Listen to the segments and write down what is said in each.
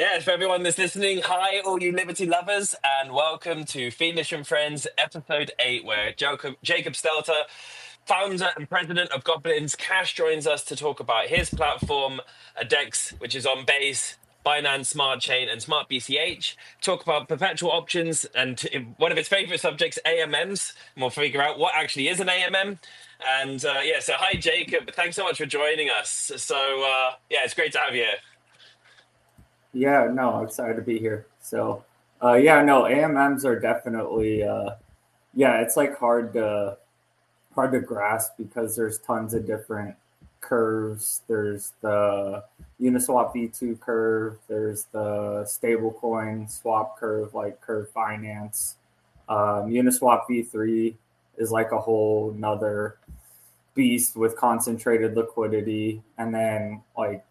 Yeah, for everyone that's listening, hi, all you Liberty lovers, and welcome to Fiendish and Friends, episode 8, where Jacob Stelter, founder and president of Goblins Cash, joins us to talk about his platform, DEX, which is on Base, Binance Smart Chain, and smartBCH. Talk about perpetual options and one of his favorite subjects, AMMs. And we'll figure out what actually is an AMM. And yeah, so hi, Jacob. Thanks so much for joining us. Yeah, it's great to have you here. Yeah, no, I'm excited to be here. Yeah, no, AMMs are definitely, yeah, it's like hard to grasp because there's tons of different curves. There's the Uniswap V2 curve. There's the stablecoin swap curve, like Curve Finance. Uniswap V3 is like a whole nother beast with concentrated liquidity, and then like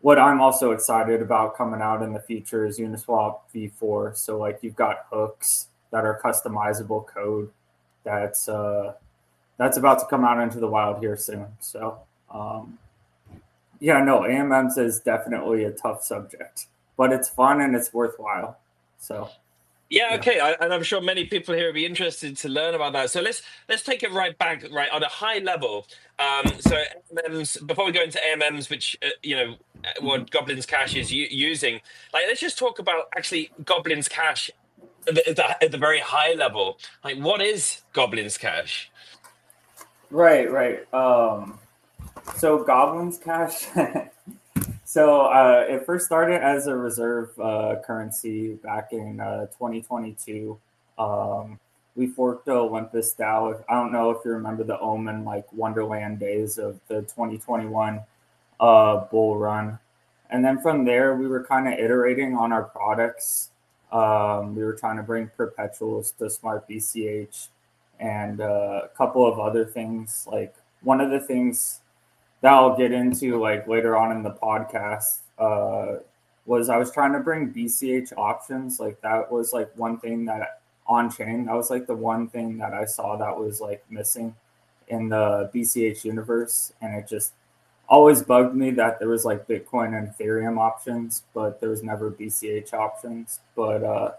what I'm also excited about coming out in the future is Uniswap V4. So like you've got hooks that are customizable code that's uh, that's about to come out into the wild here soon. Um, yeah, no, AMMs is definitely a tough subject, but it's fun and it's worthwhile. So Yeah, yeah. okay, and I'm sure many people here would be interested to learn about that. So let's take it right back, right on a high level. So AMMs, before we go into AMMs, which Mhm. what Goblins Cash is using, like let's just talk about actually Goblins Cash at the very high level. Like, what is Goblins Cash? Right, right. So Goblins Cash. It first started as a reserve currency back in 2022. Um, we forked Olympus DAO. I don't know if you remember the Omen like Wonderland days of the 2021 bull run. And then from there, we were kind of iterating on our products. We were trying to bring perpetuals to Smart BCH and a couple of other things. Like one of the things that I'll get into like later on in the podcast was I was trying to bring BCH options. Like that was like one thing that on chain, that was like the one thing that I saw that was like missing in the BCH universe. And it just always bugged me that there was like Bitcoin and Ethereum options, but there was never BCH options. But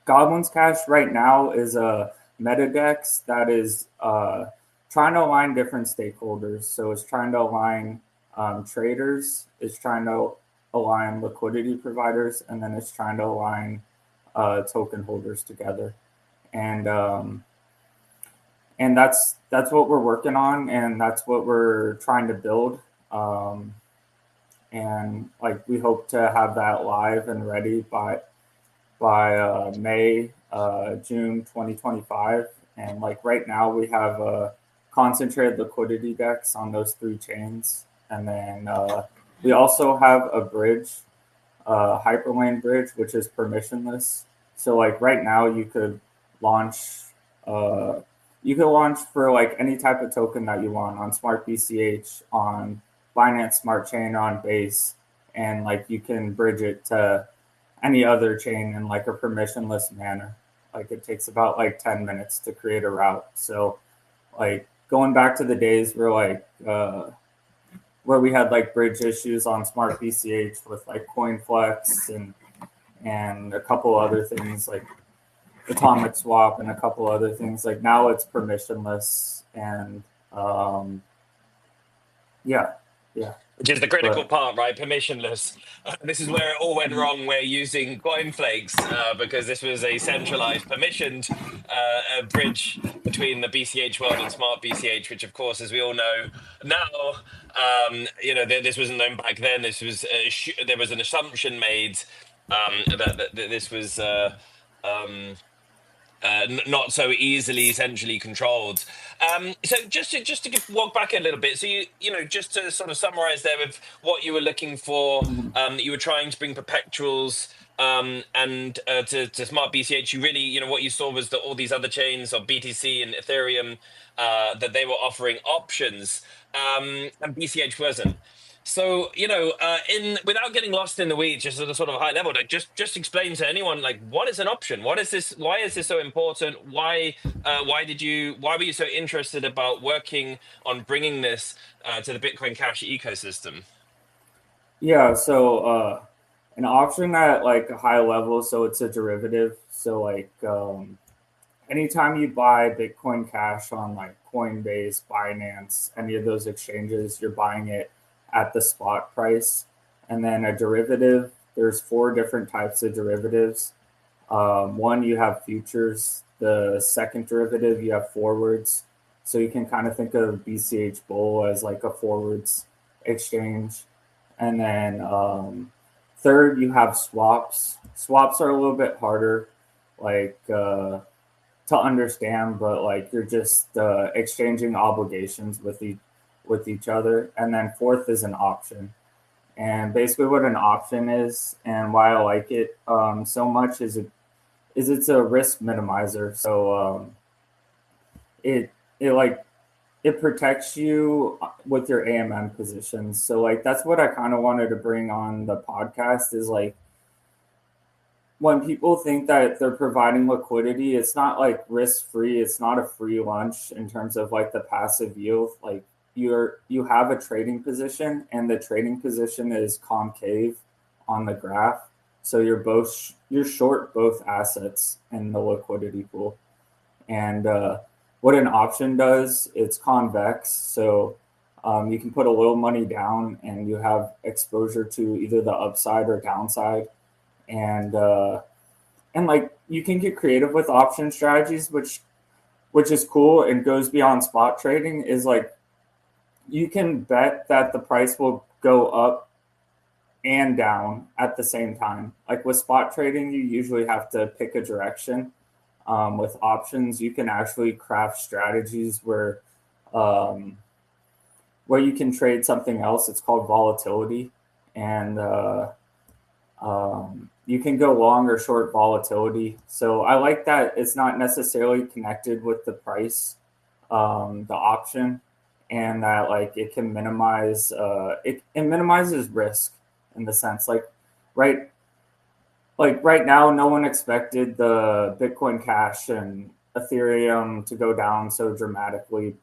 Goblins Cash right now is a metadex that is trying to align different stakeholders. So it's trying to align traders, it's trying to align liquidity providers, and then it's trying to align token holders together. And um, and that's what we're working on, and that's what we're trying to build. Um, and like we hope to have that live and ready by May, June 2025. And like right now, we have a concentrated liquidity DEX on those three chains. And then we also have a bridge, Hyperlane bridge, which is permissionless. So like right now, launch, uh, you could launch for like any type of token that you want on Smart BCH, on Binance Smart Chain, on Base, and like you can bridge it to any other chain in like a permissionless manner. Like it takes about like 10 minutes to create a route. So like going back to the days where we had like bridge issues on Smart BCH with like CoinFlex and a couple other things like Atomic Swap and a couple other things. Like now it's permissionless and um, yeah, yeah. Which is the critical But part, right? Permissionless. This is where it all went wrong. We're using coinflakes because this was a centralized, permissioned bridge between the BCH world and Smart BCH, which, of course, as we all know now, this wasn't known back then. There was an assumption made that this was. Um, Not so easily centrally controlled. So just to walk back a little bit. So just to sort of summarize there with what you were looking for, mhm. you were trying to bring perpetuals and to Smart BCH. You really, what you saw was that all these other chains of BTC and Ethereum that they were offering options, and BCH wasn't. So, in without getting lost in the weeds, just at a sort of high level, like just explain to anyone like what is an option? What is this? Why is this so important? Why were you so interested about working on bringing this to the Bitcoin Cash ecosystem? Yeah, so An option at like a high level, so it's a derivative. So like anytime you buy Bitcoin Cash on like Coinbase, Binance, any of those exchanges, you're buying it at the spot price. And then a derivative, there's four different types of derivatives. One, you have futures. The second derivative, you have forwards. So you can kind of think of BCH Bull as like a forwards exchange. And then third, you have swaps. Swaps are a little bit harder, like to understand, but like you're just exchanging obligations with each other. And then fourth is an option. And basically, what an option is, and why I like it so much, is it's a risk minimizer. So it it like it protects you with your AMM positions. So like that's what I kind of wanted to bring on the podcast is like when people think that they're providing liquidity, it's not like risk free. It's not a free lunch in terms of like the passive yield. Like you have a trading position, and the trading position is concave on the graph. So you're short both assets in the liquidity pool. And what an option does, it's convex. So you can put a little money down, and you have exposure to either the upside or downside. And like you can get creative with option strategies, which is cool and goes beyond spot trading. Is like you can bet that the price will go up and down at the same time. Like with spot trading, you usually have to pick a direction. With options, you can actually craft strategies um, where you can trade something else. It's called volatility, and you can go long or short volatility. So I like that it's not necessarily connected with the price, the option, and that like it can minimize it minimizes risk in the sense right right now no one expected the Bitcoin Cash and Ethereum to go down so dramatically,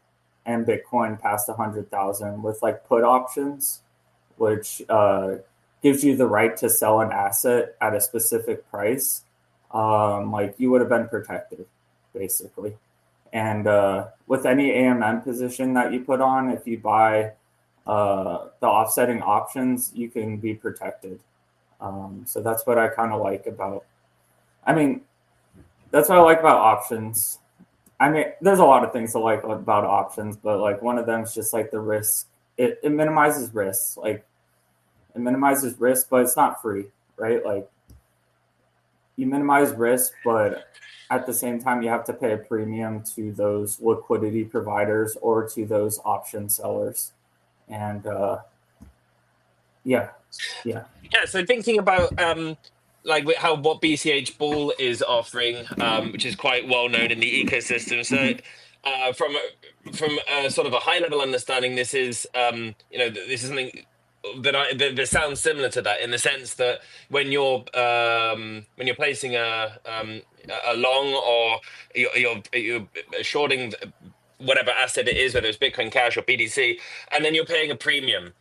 and Bitcoin past 100,000 with like put options, which gives you the right to sell an asset at a specific price. Like you would have been protected, basically. And with any AMM position that you put on, if you buy the offsetting options, you can be protected. So that's what I kind of like about. I mean, that's what I like about options. I mean, there's a lot of things to like about options, but like one of them is just like the risk. It minimizes risks. Like it minimizes risk, but it's not free, right? Like you minimize risk, but at the same time, you have to pay a premium to those liquidity providers or to those option sellers. And yeah, yeah, Yeah, so thinking about like how what BCH Bull is offering, which is quite well known in the ecosystem. So hmm from a sort of a high level understanding, this is this is something that sounds similar to that in the sense that when you're placing a long or you're shorting whatever asset it is, whether it's Bitcoin Cash or BDC, and then you're paying a premium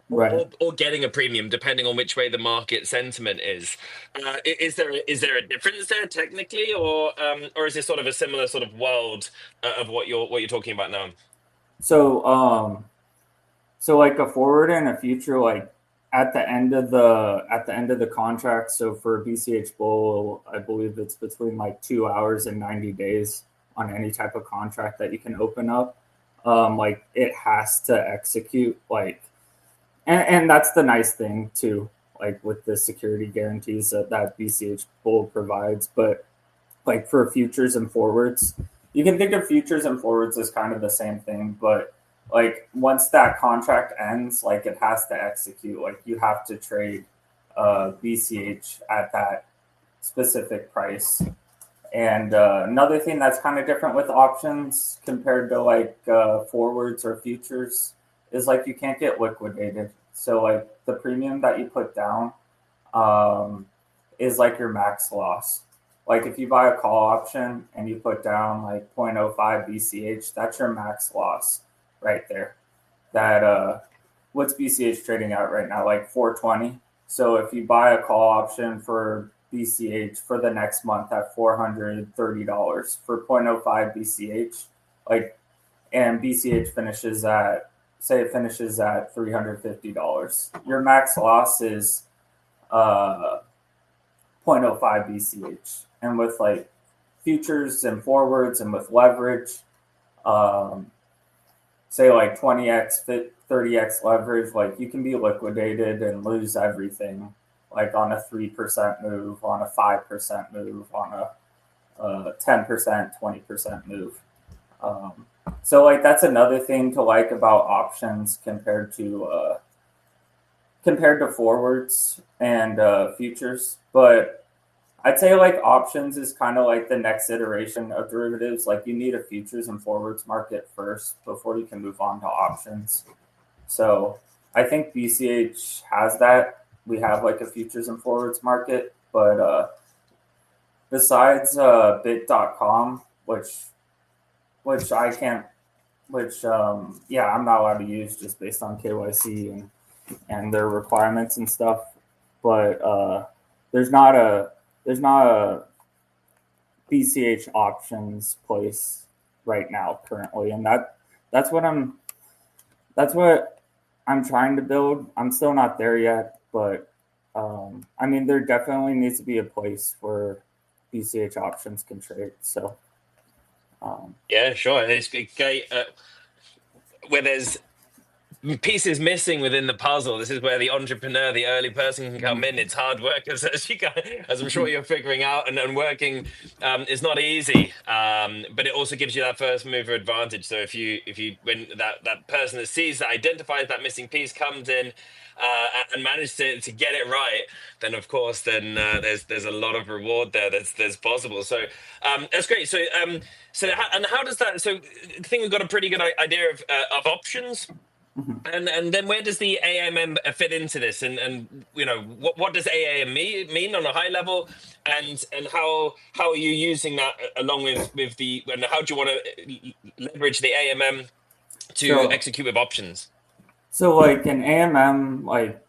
right. or getting a premium depending on which way the market sentiment is. Is there a difference there technically, or is this sort of a similar sort of world of what you're talking about now? So so like a forward and a future, like at the end of the contract. So for BCH Bull, I believe it's between like 2 hours and 90 days on any type of contract that you can open up. Like it has to execute and that's the nice thing too, like with the security guarantees that BCH Bull provides. But like for futures and forwards, you can think of futures and forwards as kind of the same thing, but like once that contract ends, like it has to execute. Like you have to trade BCH at that specific price. And another thing that's kind of different with options compared to like forwards or futures is like you can't get liquidated. So like the premium that you put down is like your max loss. Like if you buy a call option and you put down like zero point zero 0.05 BCH, that's your max loss right there. That what's BCH trading at right now? Like 420. So if you buy a call option for BCH for the next month at $430 for 0.05 BCH, like, and BCH finishes at, say it finishes at $350, your max loss is 0.05 BCH. And with like futures and forwards and with leverage, say like 20x, 30x leverage, like you can be liquidated and lose everything, like on a 3% move, on a 5% move, on a 10%, 20% move. So like that's another thing to like about options compared to forwards and futures. But I'd say like options is kind of like the next iteration of derivatives. Like you need a futures and forwards market first before you can move on to options. So I think BCH has that. We have like a futures and forwards market, but besides bit.com, which I can't, yeah, I'm not allowed to use just based on KYC and their requirements and stuff. But there's not a BCH options place right now currently, and that's what I'm trying to build. I'm still not there yet, but I mean, there definitely needs to be a place where BCH options can trade. So yeah, sure, it's great where there's pieces missing within the puzzle. This is where the entrepreneur, the early person, can come in. It's hard work, as I'm sure you're figuring out, and working is not easy. But it also gives you that first mover advantage. So if you when that person that sees, that identifies that missing piece, comes in and manages to get it right, then of course there's a lot of reward there that's possible. So that's great. So how does that? So I think we've got a pretty good idea of options. And then where does the AMM fit into this? And you know, what does AAM mean on a high level? And how are you using that along with the, and how do you want to leverage the AMM to execute with options? So like an AMM, like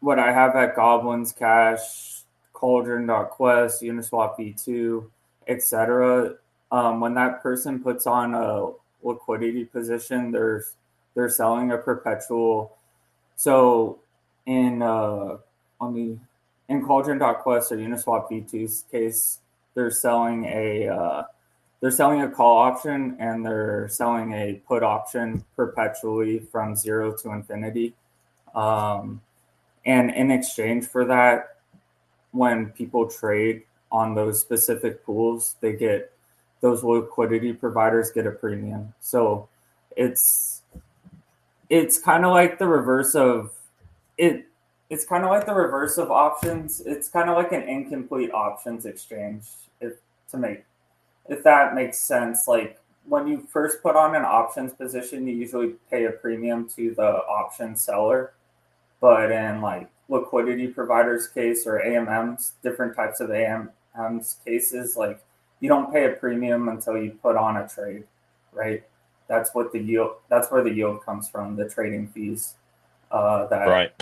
what I have at Goblins Cash, Cauldron.quest, Uniswap V2, etc. When that person puts on a liquidity position, they're selling a perpetual. So in Cauldron.quest or Uniswap V2's case, they're selling a call option and they're selling a put option perpetually from 0 to infinity. And in exchange for that, when people trade on those specific pools, those liquidity providers get a premium. So it's kind of like the reverse of it. It's kind of like the reverse of options. It's kind of like an incomplete options exchange, if that makes sense. Like when you first put on an options position, you usually pay a premium to the option seller. But in like liquidity providers case or AMMs, different types of AMMs cases, like you don't pay a premium until you put on a trade, right? That's where the yield comes from, the trading fees that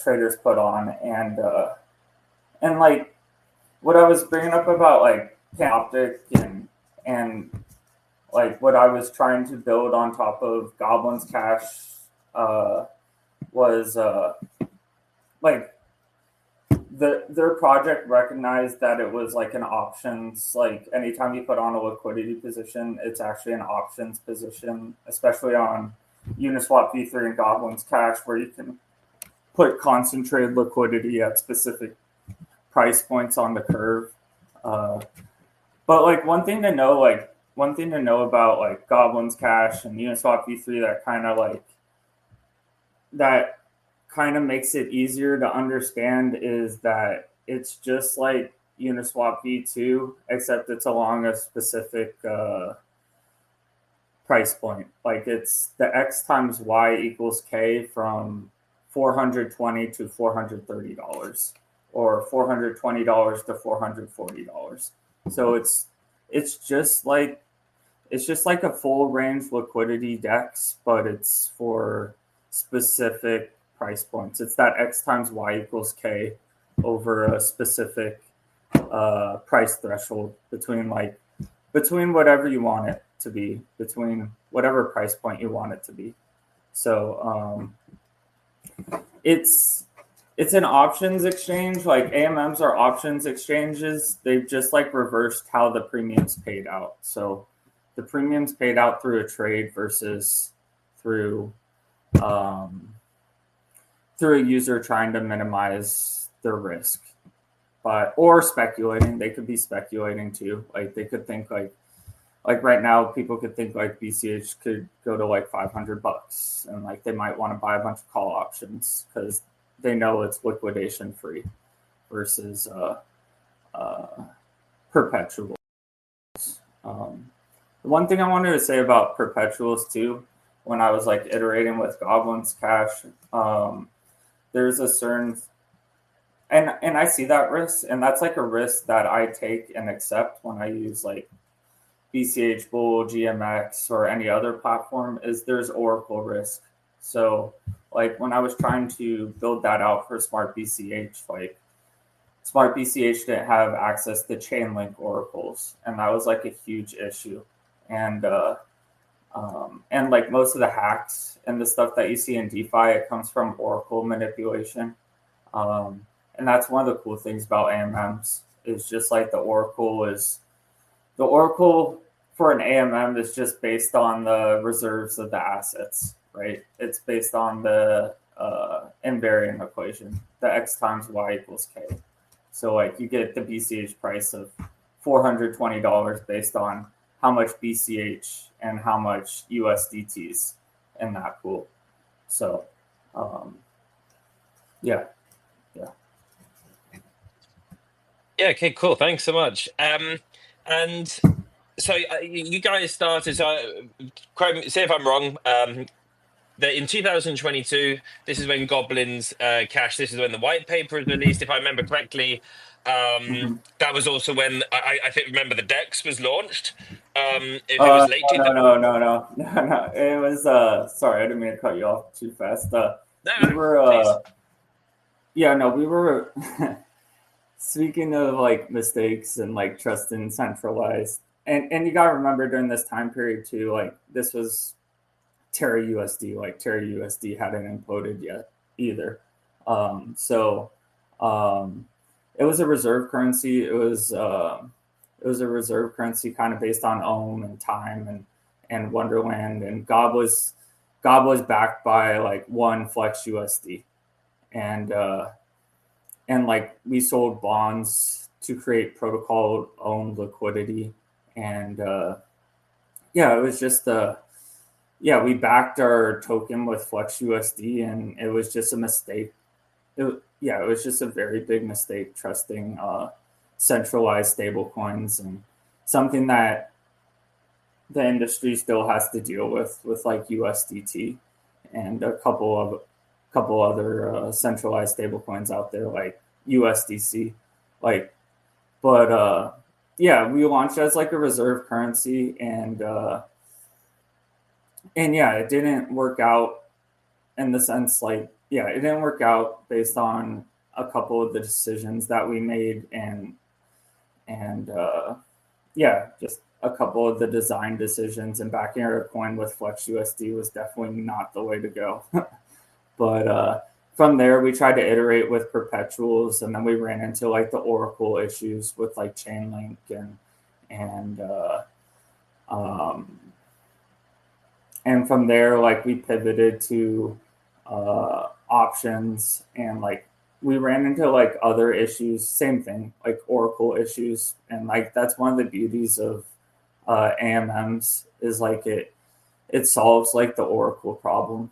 traders put on, and like what I was bringing up about like Panoptic and like what I was trying to build on top of Goblins Cash was like their project recognized that it was like an options, like anytime you put on a liquidity position, it's actually an options position, especially on Uniswap V3 and Goblins Cash, where you can put concentrated liquidity at specific price points on the curve. But like one thing to know about like Goblins Cash and Uniswap V3 that kind of makes it easier to understand is that it's just like Uniswap V2, except it's along a specific price point. Like it's the X times Y equals K from $420 to $430, or $420 to $440. So it's just like a full range liquidity DEX, but it's for specific price points. It's that X times Y equals K over a specific price threshold between whatever you want it to be, between whatever price point you want it to be. So it's an options exchange. Like AMMs are options exchanges. They've just like reversed how the premiums paid out. So the premiums paid out through a trade versus through a user trying to minimize their risk, or speculating. They could be speculating too. Like they could think like right now, people could think like BCH could go to like $500, and like they might want to buy a bunch of call options because they know it's liquidation free versus perpetuals. The one thing I wanted to say about perpetuals too, when I was like iterating with Goblins Cash, there's a certain, and I see that risk, and that's like a risk that I take and accept when I use like BCH Bull, GMX, or any other platform, is there's Oracle risk. So like when I was trying to build that out for smartBCH, like smartBCH didn't have access to Chainlink oracles, and that was like a huge issue. And like most of the hacks and the stuff that you see in DeFi, it comes from Oracle manipulation. And that's one of the cool things about AMMs is just like the Oracle for an AMM is just based on the reserves of the assets, right? It's based on the invariant equation, the X times Y equals K. So like you get the BCH price of $420 based on how much BCH and how much USDTs in that pool. So, yeah. Yeah. Okay. Cool. Thanks so much. And so you guys started. So, say if I'm wrong. That in 2022, this is when Goblins Cash. This is when the white paper is released, if I remember correctly. That was also when I think remember the Dex was launched. If it was late. No. It was sorry, I didn't mean to cut you off too fast. We were we were speaking of like mistakes and like trust in centralized, and you gotta remember during this time period too, like this was Terra USD, like Terra USD hadn't imploded yet either. It was a reserve currency. It was a reserve currency kind of based on Ohm and time and Wonderland, and Gob was backed by like one Flex USD, and like we sold bonds to create protocol owned liquidity, and it was just we backed our token with Flex USD, and it was just a mistake. It was just a very big mistake trusting centralized stablecoins, and something that the industry still has to deal with like USDT and a couple other centralized stablecoins out there like USDC. We launched as like a reserve currency, and it didn't work out in the sense it didn't work out based on a couple of the decisions that we made, and just a couple of the design decisions, and backing our coin with Flex USD was definitely not the way to go. But from there, we tried to iterate with perpetuals, and then we ran into like the Oracle issues with like Chainlink and from there, like we pivoted to options, and like we ran into like other issues, same thing, like Oracle issues. And like that's one of the beauties of AMMs is like it solves like the Oracle problem.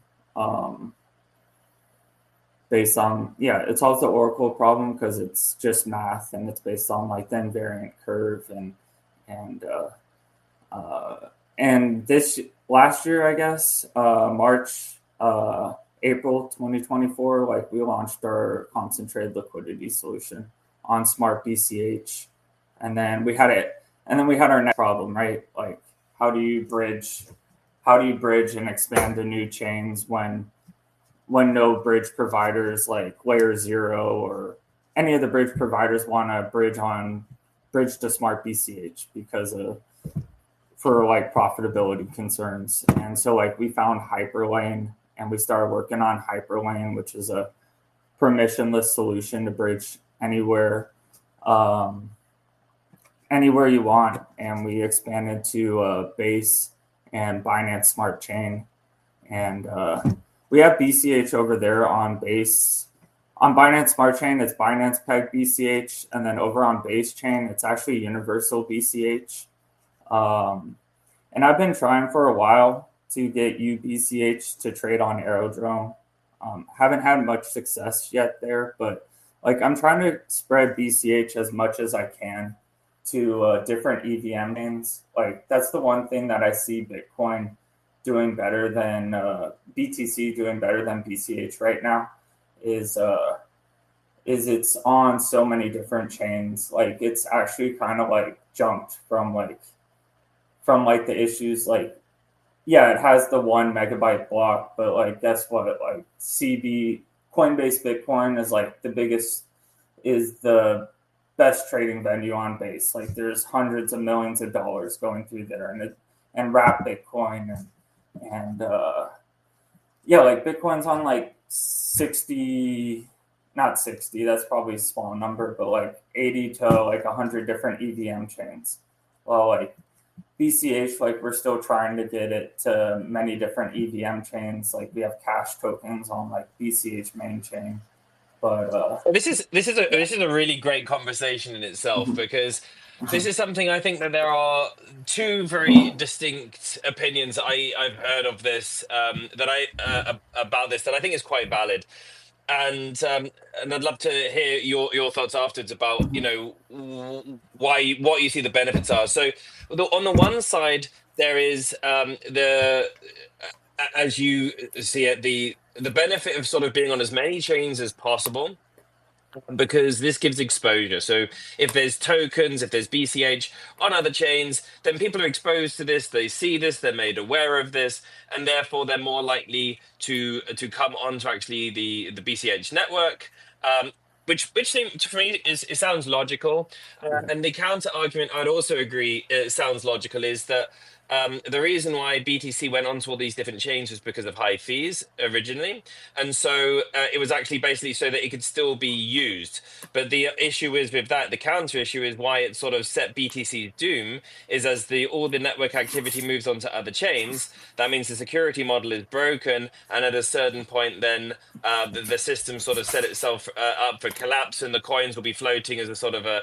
Based on it solves the Oracle problem because it's just math, and it's based on like the invariant curve, and this last year, I guess, April 2024, like we launched our concentrated liquidity solution on smartBCH, and then we had our next problem, right? Like how do you bridge and expand to new chains when when no bridge providers like Layer 0 or any of the bridge providers want to bridge to smartBCH because of for like profitability concerns. And so like we found Hyperlane and we started working on Hyperlane, which is a permissionless solution to bridge anywhere anywhere you want. And we expanded to Base and Binance Smart Chain. And we have BCH over there on Base. On Binance Smart Chain, it's Binance Peg BCH. And then over on Base Chain, it's actually Universal BCH. And I've been trying for a while to get UBCH to trade on Aerodrome. Haven't had much success yet there, but like I'm trying to spread BCH as much as I can to different EVM names. Like that's the one thing that I see Bitcoin doing better than BTC doing better than BCH right now is it's on so many different chains. Like it's actually kind of like jumped from the issues like, yeah, it has the 1 megabyte block, but like guess what? Like Coinbase Bitcoin is like is the best trading venue on Base. Like there's hundreds of millions of dollars going through there, and Wrap Bitcoin and yeah, like Bitcoin's on like 60, not 60, that's probably a small number, but like 80 to like 100 different EVM chains. Well, like BCH, like we're still trying to get it to many different EVM chains. Like we have cash tokens on like BCH main chain. But this is a really great conversation in itself, because this is something I think that there are two very distinct opinions I've heard of this about this that I think is quite valid. And I'd love to hear your thoughts afterwards about what you see the benefits are. So on the one side, there is as you see it, the benefit of sort of being on as many chains as possible, because this gives exposure. So if there's tokens, if there's BCH on other chains, then people are exposed to this, they see this, they're made aware of this, and therefore they're more likely to come onto actually the BCH network, which to me it sounds logical. And the counter argument, I'd also agree, it sounds logical, is that the reason why BTC went onto all these different chains was because of high fees originally. And so it was actually basically so that it could still be used. But the issue is with that, the counter issue is why it sort of set BTC's doom is as all the network activity moves onto other chains, that means the security model is broken. And at a certain point, then the system sort of set itself up for collapse, and the coins will be floating as a sort of a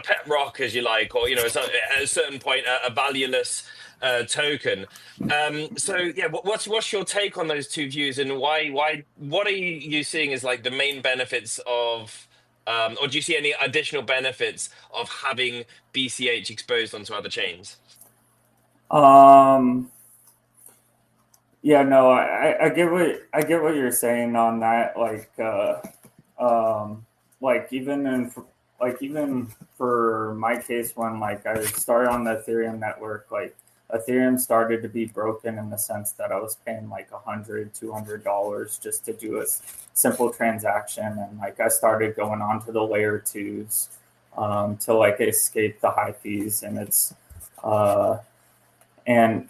pet rock, as you like, or, at a certain point, a valueless token. So yeah, what's your take on those two views, and what are you seeing as like the main benefits of, or do you see any additional benefits of having BCH exposed onto other chains? Yeah, no, I get what you're saying on that. Like even for my case, when like I started on the Ethereum network, like Ethereum started to be broken in the sense that I was paying like $100-$200 just to do a simple transaction, and like I started going on to the layer 2s to like escape the high fees, and it's and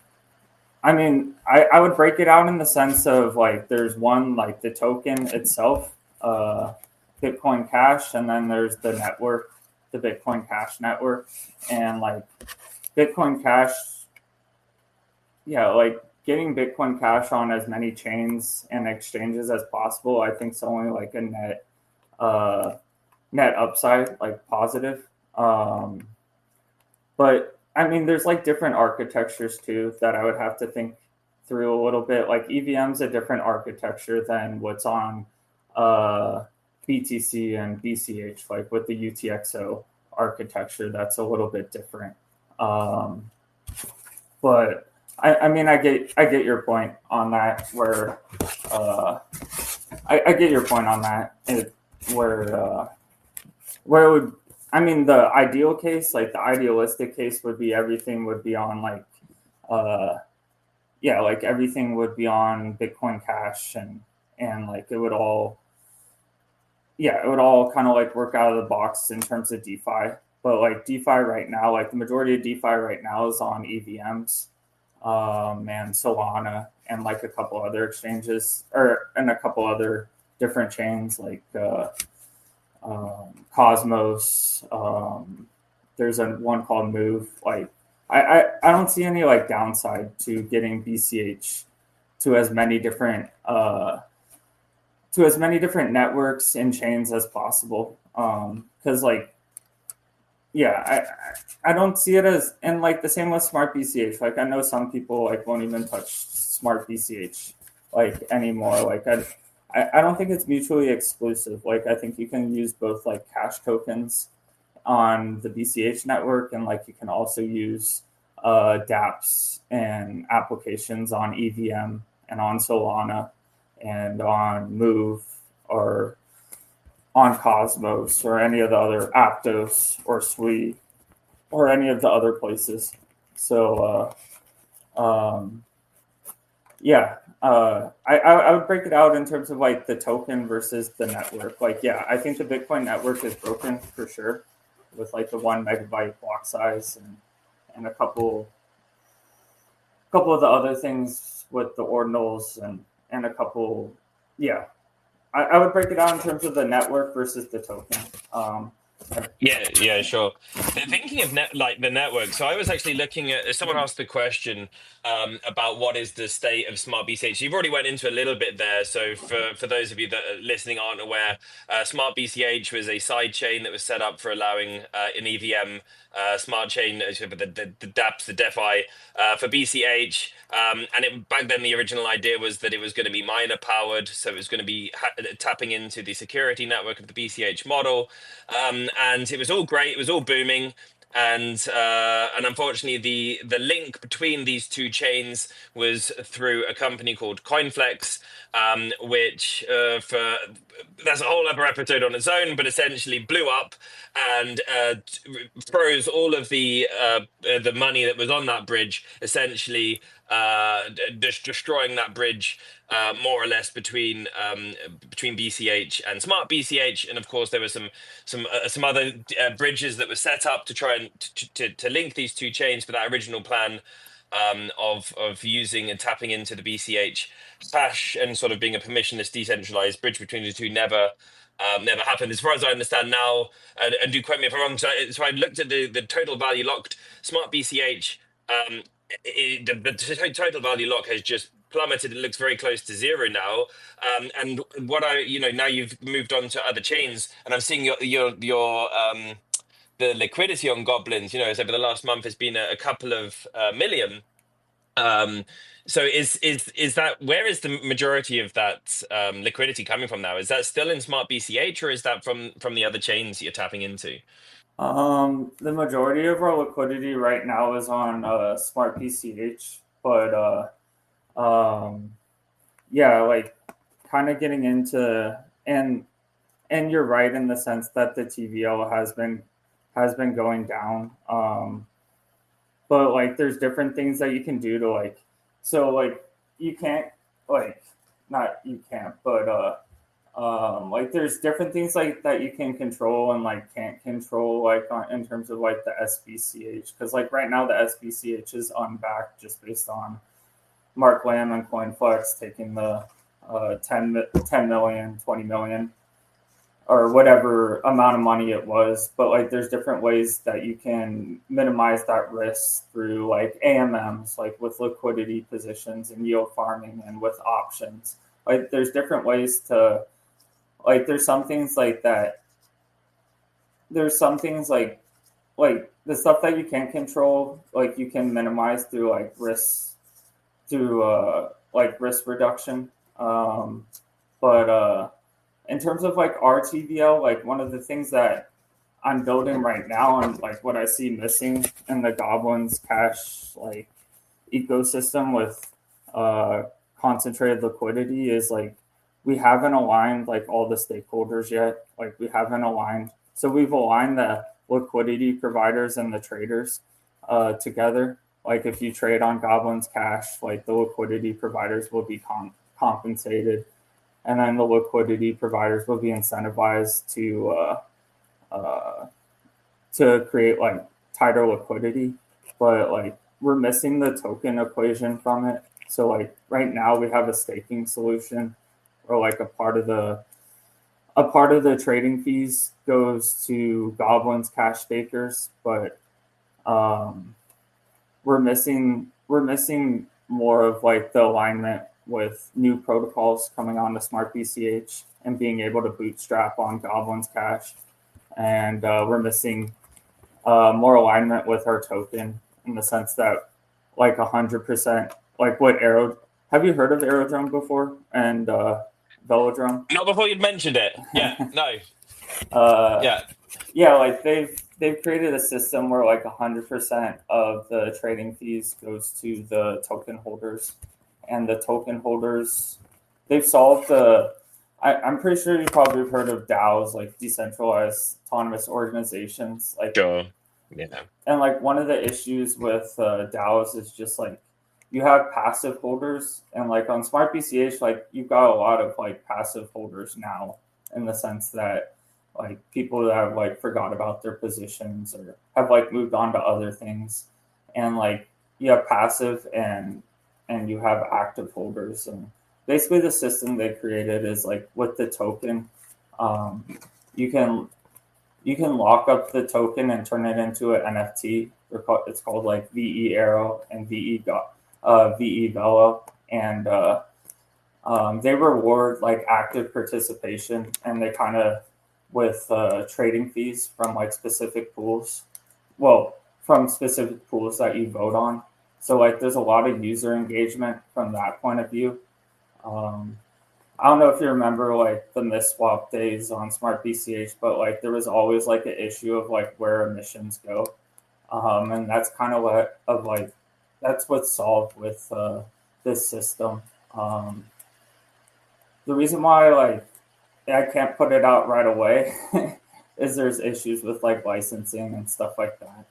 I mean, I would break it out in the sense of like there's one, like the token itself, Bitcoin Cash, and then there's the network, the Bitcoin Cash network. And like Bitcoin Cash, yeah, like getting Bitcoin Cash on as many chains and exchanges as possible, I think is only like a net upside, like positive. But I mean, there's like different architectures too that I would have to think through a little bit. Like EVM's a different architecture than what's on BTC and BCH, like with the UTXO architecture, that's a little bit different. But I mean, I get your point on that. Where I get your point on that. Where it would. I mean, the ideal case, like the idealistic case would be everything would be on like yeah, like everything would be on Bitcoin Cash, and like it would all, yeah, it would all kind of like work out of the box in terms of DeFi. But like DeFi right now, like the majority of DeFi right now is on EVMs, and Solana, and like a couple other exchanges, or and a couple other different chains like Cosmos. There's one called Move. Like I don't see any like downside to getting BCH to as many different networks and chains as possible. Because like, yeah, I don't see it as, and like the same with smartBCH. Like I know some people like won't even touch smartBCH like anymore. Like I don't think it's mutually exclusive. Like I think you can use both like cash tokens on the BCH network, and like you can also use dApps and applications on EVM and on Solana and on Move or on Cosmos or any of the other Aptos or Sui or any of the other places. So yeah, I would break it out in terms of like the token versus the network. Like, yeah, I think the Bitcoin network is broken for sure, with like the 1 megabyte block size and a couple of the other things with the ordinals and a couple, yeah. I would break it out in terms of the network versus the token. Yeah, sure. Thinking of like the network, so I was actually looking at, someone asked the question about what is the state of smartBCH. You've already went into a little bit there. So for those of you that are listening aren't aware, smartBCH was a side chain that was set up for allowing an EVM smart chain, the dApps, the DeFi for BCH. And back then the original idea was that it was going to be miner powered, so it was going to be tapping into the security network of the BCH model. And it was all great. It was all booming. And unfortunately, the link between these two chains was through a company called CoinFlex, which for that's a whole other episode on its own, but essentially blew up and froze all of the money that was on that bridge, essentially destroying that bridge more or less between BCH and Smart BCH. And of course, there were some other bridges that were set up to try and to link these two chains, but that original plan of using and tapping into the BCH hash and sort of being a permissionless, decentralized bridge between the two never happened, as far as I understand now. And do quote me if I'm wrong. So I looked at the total value locked Smart BCH. The total value lock has just plummeted. It looks very close to zero now. And what now you've moved on to other chains, and I'm seeing your the liquidity on Goblins, over the last month has been a couple of million. So is that, where is the majority of that liquidity coming from now? Is that still in Smart BCH, or is that from the other chains you're tapping into? The majority of our liquidity right now is on Smart BCH, but yeah, like kind of getting into, and you're right in the sense that the TVL has been going down. But like there's different things that you can do to like, so like you can't, like, not you can't, but like there's different things like that you can control and like can't control, like in terms of like the SBCH, because like right now the SBCH is unbacked just based on Mark Lamb and CoinFlex taking the 10 million, 20 million, or whatever amount of money it was. But like there's different ways that you can minimize that risk through like AMMs, like with liquidity positions and yield farming and with options. Like there's different ways to, like there's some things like that. There's some things like the stuff that you can't control, like you can minimize through like risks, through like risk reduction. But in terms of like RTVL, like one of the things that I'm building right now and like what I see missing in the Goblins Cash like ecosystem with concentrated liquidity is like we haven't aligned like all the stakeholders yet. Like we haven't aligned. So we've aligned the liquidity providers and the traders together. like if you trade on Goblins Cash, like the liquidity providers will be compensated, and then the liquidity providers will be incentivized uh, to create like tighter liquidity. But like we're missing the token equation from it. So like right now we have a staking solution, or like a part of the trading fees goes to Goblins Cash stakers, but um, we're missing more of like the alignment with new protocols coming on to smartBCH and being able to bootstrap on Goblins Cash, and we're missing more alignment with our token in the sense that like 100%, like what Aero. Have you heard of Aerodrome before and Velodrome? Not before you'd mentioned it. Yeah, no, uh, yeah. yeah, like they've created a system where like 100% of the trading fees goes to the token holders, and the token holders they've solved the. I'm pretty sure you probably have heard of DAOs, like decentralized autonomous organizations, like, Sure. Yeah. and like one of the issues with DAOs is just like you have passive holders, and like on smartBCH, like you've got a lot of like passive holders now, in the sense that like people that have like forgot about their positions or have like moved on to other things, and like you have passive and you have active holders, and basically the system they created is like with the token, um, you can you can lock up the token and turn it into an NFT. It's called like VE Arrow and VE Velo, and they reward like active participation, and they kind of with trading fees from like specific pools. Well, from specific pools that you vote on. So like, there's a lot of user engagement from that point of view. Um, I don't know if you remember like the miss swap days on smartBCH, but like there was always like an issue of like where emissions go, and that's kind of what of like that's what's solved with this system. Um, the reason why like I can't put it out right away is there's issues with like licensing and stuff like that.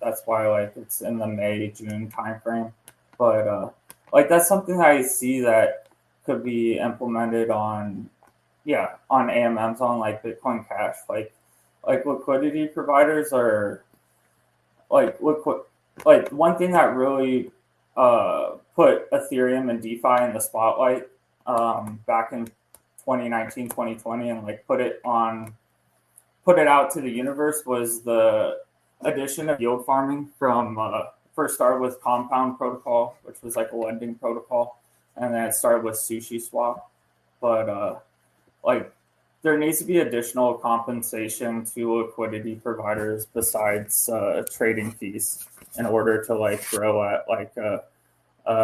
That's why like it's in the May-June timeframe, but like that's something I see that could be implemented on, yeah, on AMMs on like Bitcoin Cash. Like liquidity providers are like like one thing that really put Ethereum and DeFi in the spotlight back in 2019, 2020, and like put it out to the universe was the addition of yield farming from first started with Compound Protocol, which was like a lending protocol, and then it started with Sushi Swap. But like there needs to be additional compensation to liquidity providers besides trading fees in order to like grow at like a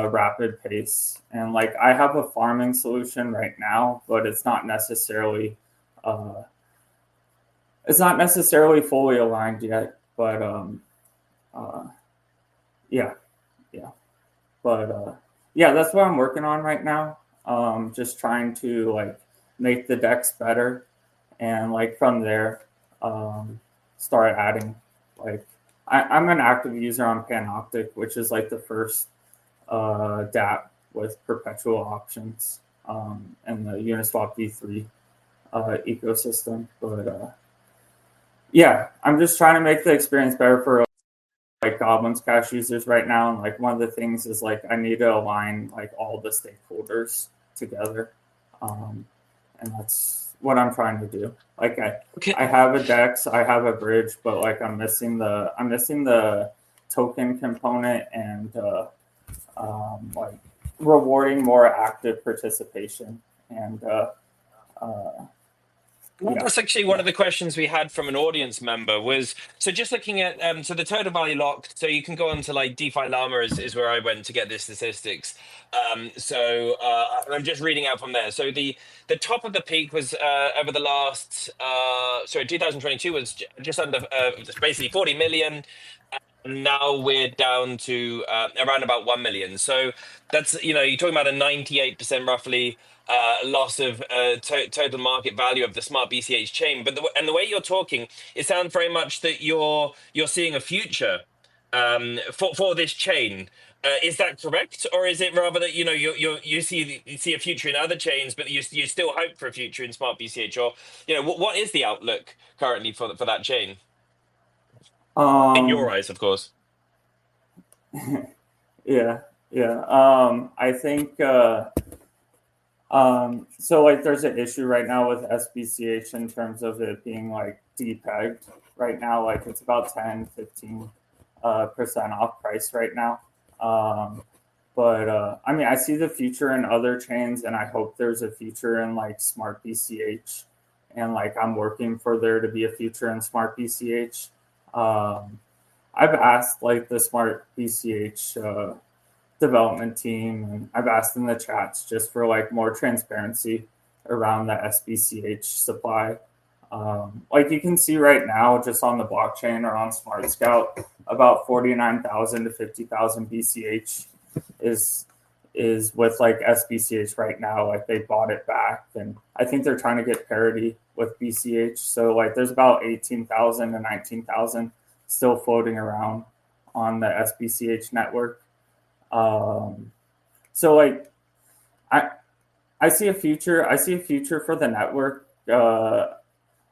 rapid pace. And like I have a farming solution right now, but uh, it's not necessarily fully aligned yet. But uh, yeah, yeah. But yeah, that's what I'm working on right now. Just trying to like make the decks better, and like from there, start adding. Like I'm an active user on Panoptic, which is like the first DApp with perpetual options, and the Uniswap V3 ecosystem. But yeah, I'm just trying to make the experience better for like Goblins Cash users right now. And like one of the things is like I need to align like all the stakeholders together, and that's what I'm trying to do. Like Okay. I have a DEX, I have a bridge, but like I'm missing the token component, and like rewarding more active participation, and uh, Well, yeah, that's actually one yeah. of the questions we had from an audience member was, so just looking at so the total value locked, so you can go on to like DeFi Llama is where I went to get the statistics. I'm just reading out from there. So the top of the peak was over the last 2022 was just under basically 40 million. Now we're down to around about 1 million. So that's, you're talking about a 98% roughly loss of total market value of the smart BCH chain. But and the way you're talking, it sounds very much that you're seeing a future for this chain. Is that correct, or is it rather that you see a future in other chains, but you still hope for a future in Smart BCH, or what is the outlook currently for that chain in your Um, eyes, of course? yeah, yeah. I think so. Like, there's an issue right now with SBCH in terms of it being like depegged right now. Like, it's about 10-15% off price right now. Um, but I mean, I see the future in other chains, and I hope there's a future in like Smart BCH, and like I'm working for there to be a future in Smart BCH. Um, I've asked like the Smart BCH development team, and I've asked in the chats just for like more transparency around the SBCH supply. Like you can see right now, just on the blockchain or on Smart Scout, about 49,000 to 50,000 BCH is with like SBCH right now. Like they bought it back, and I think they're trying to get parity with BCH. So like there's about 18,000 to 19,000 still floating around on the SBCH network. Um, so like I I see a future. I see a future for the network.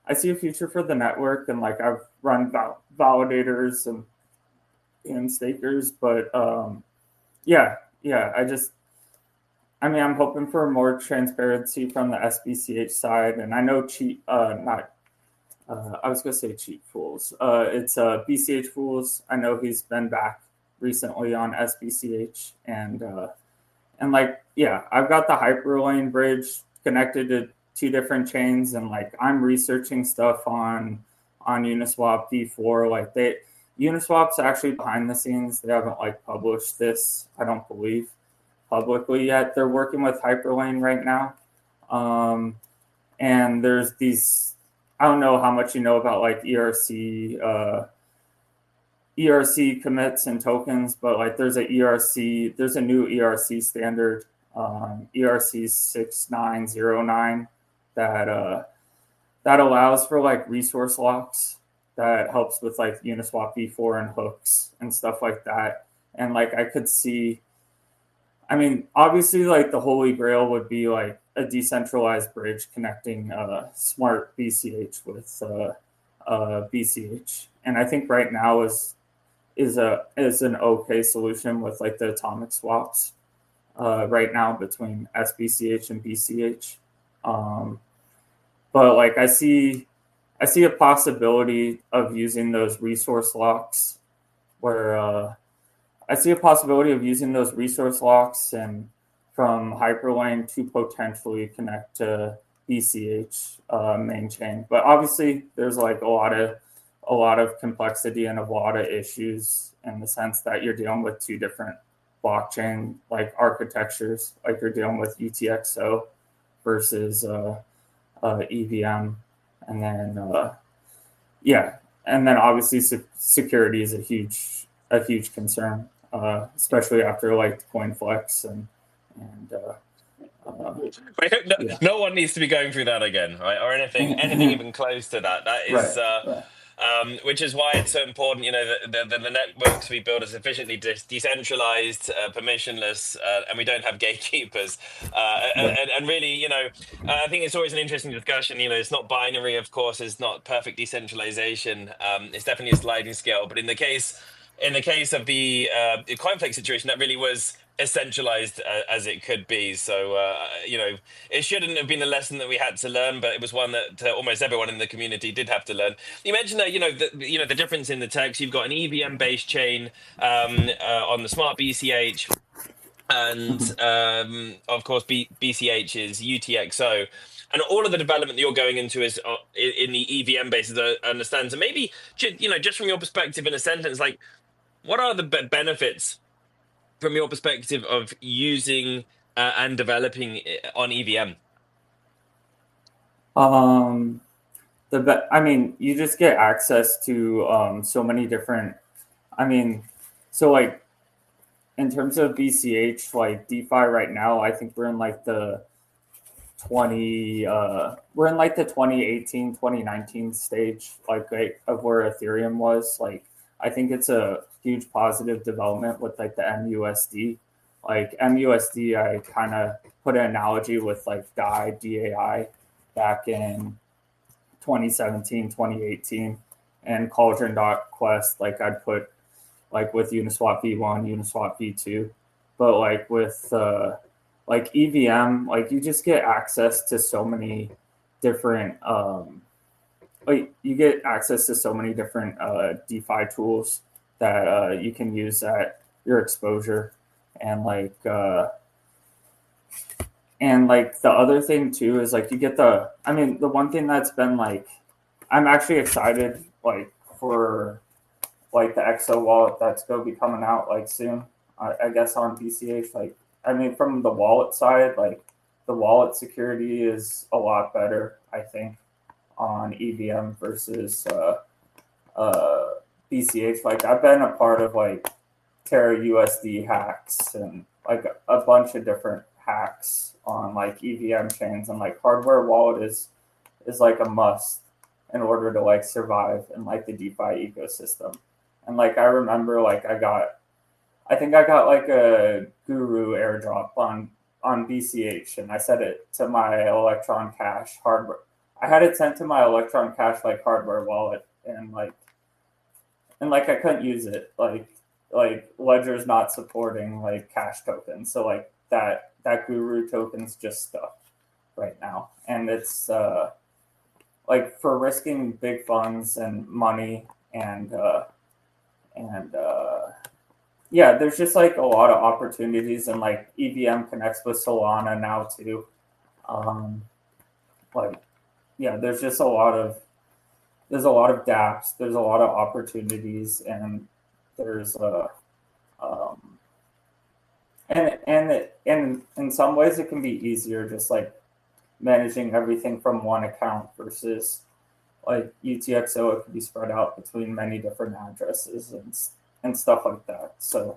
I see a future for the network, and like I've run validators and stakers, but yeah, yeah. I mean, I'm hoping for more transparency from the SBCH side, and I know cheat, not. I was gonna say cheat fools. It's BCH fools. I know he's been back recently on SBCH, and like yeah, I've got the hyperlane bridge connected to two different chains, and like I'm researching stuff on Uniswap v4. Like they Uniswap's actually behind the scenes. They haven't like published this, I don't believe, publicly yet. They're working with hyperlane right now. Um, and there's these, I don't know how much you know about like ERC commits and tokens, but like there's a new ERC standard, ERC 6909, that that allows for like resource locks, that helps with like Uniswap v4 and hooks and stuff like that. And like I could see, I mean, obviously, like the holy grail would be like a decentralized bridge connecting smart BCH with BCH, and I think right now is an okay solution with like the atomic swaps right now between SBCH and BCH. Um, but like I see a possibility of using those resource locks where I see a possibility of using those resource locks and from Hyperlane to potentially connect to BCH main chain. But obviously, there's like a lot of complexity and a lot of issues in the sense that you're dealing with two different blockchain like architectures. Like you're dealing with UTXO versus EVM, and then yeah, and then obviously security is a huge concern, especially after like CoinFlex and yeah, No one needs to be going through that again, right? Or anything even close to that. That is, right, right, which is why it's so important, that the networks we build are sufficiently decentralized, permissionless, and we don't have gatekeepers. right. And really, I think it's always an interesting discussion. It's not binary, of course. It's not perfect decentralization. It's definitely a sliding scale. But in the case of the conflict situation, that really was as centralized as it could be. So it shouldn't have been a lesson that we had to learn, but it was one that almost everyone in the community did have to learn. You mentioned that the difference in the text. You've got an EVM based chain on the smart BCH, and of course BCH is UTXO. And all of the development that you're going into is in the EVM basis, I understand. So maybe, just from your perspective in a sentence, like, what are the benefits from your perspective of using and developing on EVM? Um, I mean, you just get access to so many different. I mean, so like in terms of BCH, like DeFi right now, I think we're in like the 2018 2019 stage, like of where Ethereum was. Like I think it's a huge positive development with like the MUSD. Like MUSD, I kind of put an analogy with like DAI back in 2017, 2018, and Cauldron.Quest, like I'd put like with Uniswap V1, Uniswap V2. But like with like EVM, like you just get access to so many different like you get access to so many different DeFi tools that you can use at your exposure, and like the other thing too is like you get the one thing that's been like I'm actually excited like for like the XO wallet that's going to be coming out like soon. I guess on BCH. Like I mean, from the wallet side, like the wallet security is a lot better, I think, on EVM versus BCH. Like I've been a part of like Terra USD hacks and like a bunch of different hacks on like EVM chains, and like hardware wallet is like a must in order to like survive in like the DeFi ecosystem. And like I remember like I think I got like a Guru airdrop on BCH, and I set it to my Electron Cash hardware. I had it sent to my Electron Cash like hardware wallet, and like I couldn't use it. Like Ledger's not supporting like cash tokens, so like that Guru token's just stuck right now, and it's like for risking big funds and money and yeah, there's just like a lot of opportunities, and like EVM connects with Solana now too. Like yeah, there's just there's a lot of dApps, there's a lot of opportunities, and there's um, and in some ways it can be easier just like managing everything from one account versus like UTXO. It could be spread out between many different addresses and stuff like that. So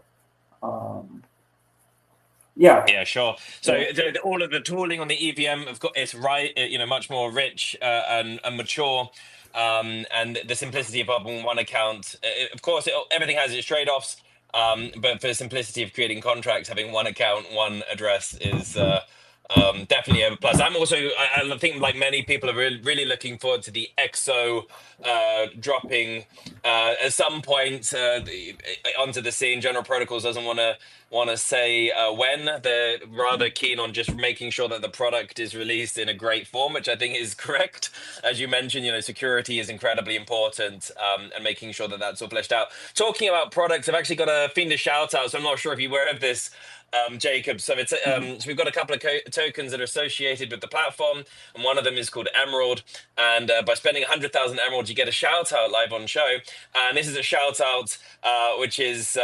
Yeah, sure. So yeah. all of the tooling on the EVM, of course, it's right, much more rich and mature, and the simplicity of opening one account. Of course, everything has its trade-offs, but for the simplicity of creating contracts, having one account, one address is definitely a plus. I think, like many people, are really looking forward to the XO dropping at some point onto the scene. General Protocols doesn't want to say when. They're rather keen on just making sure that the product is released in a great form, which I think is correct. As you mentioned, security is incredibly important, and making sure that that's all fleshed out. Talking about products, I've actually got a Fiendish shout out, so I'm not sure if you're aware of this, Jacob. So so we've got a couple of tokens that are associated with the platform, and one of them is called Emerald. And by spending 100,000 Emerald, you get a shout out live on show. And this is a shout out, which is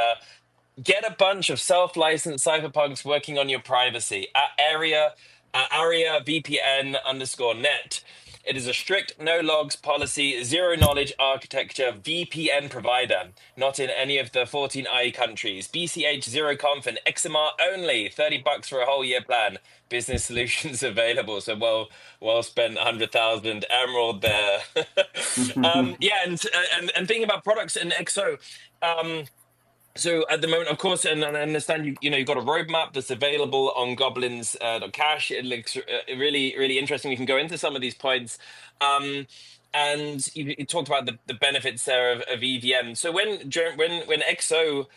get a bunch of self-licensed cypherpunks working on your privacy at Aria VPN _net. It is a strict no logs policy, zero knowledge architecture VPN provider, not in any of the 14 IE countries. BCH zero conf and XMR only. $30 for a whole year plan. Business solutions available. So well spent 100,000 Emerald there. Yeah, and thinking about products in XO. So at the moment, of course, and I understand you've got a roadmap that's available on Goblins Cash. It looks really interesting. We can go into some of these points, and you talked about the benefits there of EVM. So when XO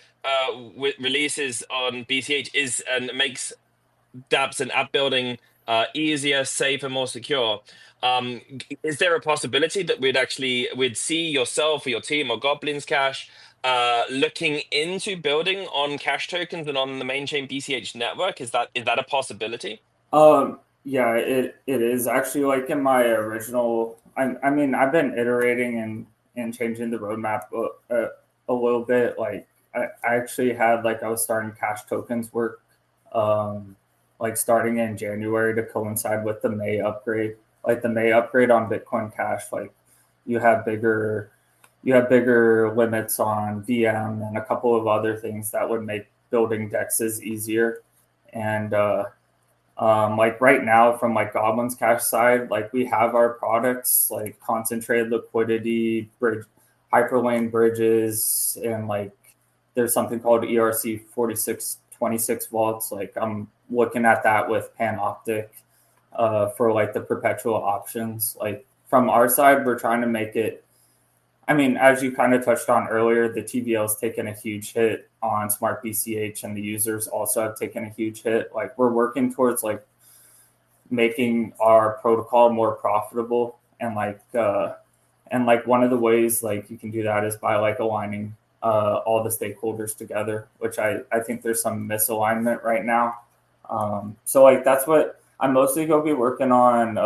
releases on BCH and makes dApps and app building easier, safer, more secure. Is there a possibility that we'd see yourself or your team or Goblins Cash looking into building on cash tokens and on the main chain BCH network? Is that a possibility? Yeah, it is actually like in my original. I mean, I've been iterating and changing the roadmap a little bit. Like I actually had like I was starting cash tokens work, like starting in January to coincide with the May upgrade. Like the May upgrade on Bitcoin Cash, like you have bigger limits on VM and a couple of other things that would make building dexes easier. And like right now from like Goblins Cash side, like we have our products like concentrated liquidity, bridge, hyperlane bridges, and like there's something called ERC 4626 vaults. Like I'm looking at that with Panoptic for like the perpetual options. Like from our side, we're trying to make it. I mean, as you kind of touched on earlier, the TVL's taken a huge hit on smartBCH, and the users also have taken a huge hit. Like we're working towards like making our protocol more profitable, and like one of the ways like you can do that is by like aligning all the stakeholders together, which I think there's some misalignment right now. So like that's what I'm mostly going to be working on.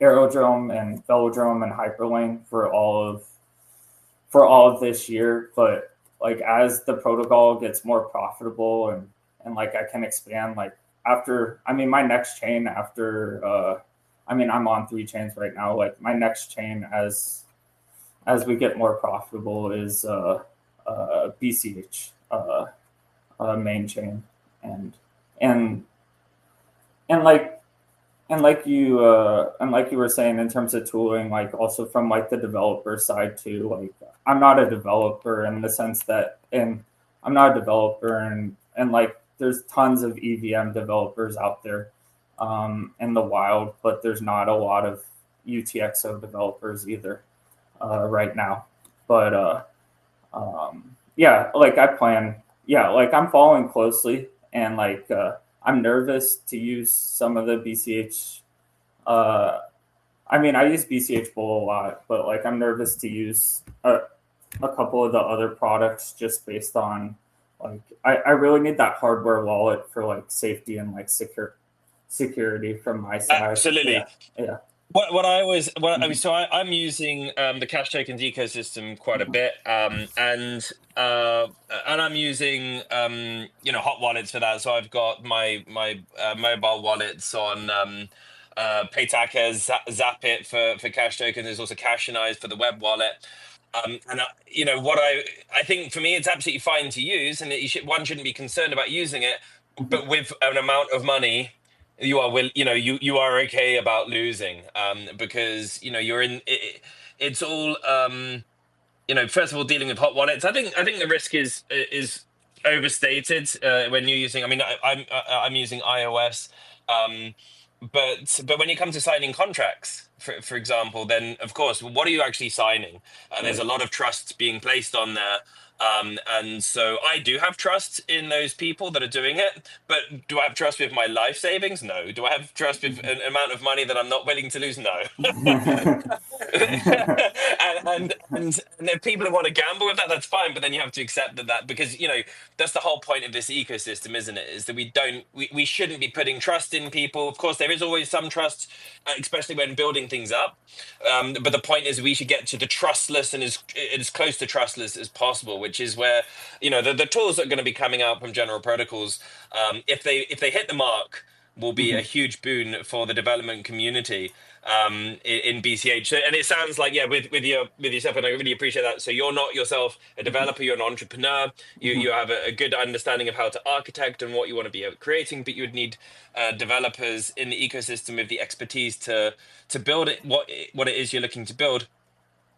Aerodrome and Velodrome and Hyperlane for all of this year. But like as the protocol gets more profitable, and like I can expand, like after, I mean, my next chain after I mean, I'm on 3 chains right now. Like my next chain as we get more profitable is BCH main chain, and and and like and like you were saying in terms of tooling, like also from like the developer side too. Like I'm not a developer in the sense that, and I'm not a developer, and like there's tons of EVM developers out there in the wild, but there's not a lot of UTXO developers either right now. But yeah, like like I'm following closely, and like I'm nervous to use some of the BCH. I mean, I use BCH Bull a lot, but like I'm nervous to use a couple of the other products just based on like I really need that hardware wallet for like safety and like security from my side. Absolutely. Yeah. What I always, I mean, so I'm using the Cash Tokens ecosystem quite a bit, and I'm using hot wallets for that. So I've got my mobile wallets on Paytaka, Zapit for Cash Tokens. There's also Cashionized for the web wallet. And what I think for me it's absolutely fine to use, and one shouldn't be concerned about using it, but with an amount of money you are okay about losing, because you're in it's all first of all, dealing with hot wallets, I think the risk is overstated when you're using. I mean, I'm using iOS, um, but when you come to signing contracts, for example, then of course, what are you actually signing? There's a lot of trust being placed on there. And so I do have trust in those people that are doing it, but do I have trust with my life savings? No. Do I have trust with an amount of money that I'm not willing to lose? No. And if people want to gamble with that, that's fine. But then you have to accept that because that's the whole point of this ecosystem, isn't it? Is that we shouldn't be putting trust in people. Of course, there is always some trust, especially when building things up. But the point is, we should get to the trustless and as close to trustless as possible, which is where the tools that are going to be coming out from general protocols, if they hit the mark, will be a huge boon for the development community in BCH. So, and it sounds like, yeah, with yourself, and I really appreciate that. So you're not yourself a developer, you're an entrepreneur. You have a good understanding of how to architect and what you want to be creating, but you would need developers in the ecosystem with the expertise to build it, what it is you're looking to build.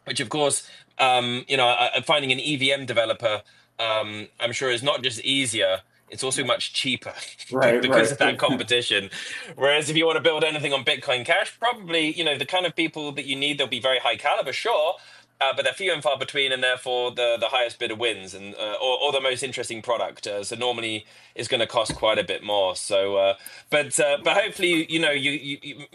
Which, of course, finding an EVM developer, I'm sure is not just easier, it's also much cheaper because of that competition. Whereas if you want to build anything on Bitcoin Cash, probably, the kind of people that you need, they'll be very high caliber, sure, but they're few and far between, and therefore the highest bidder wins, and or the most interesting product. So normally it's going to cost quite a bit more. So, but hopefully, you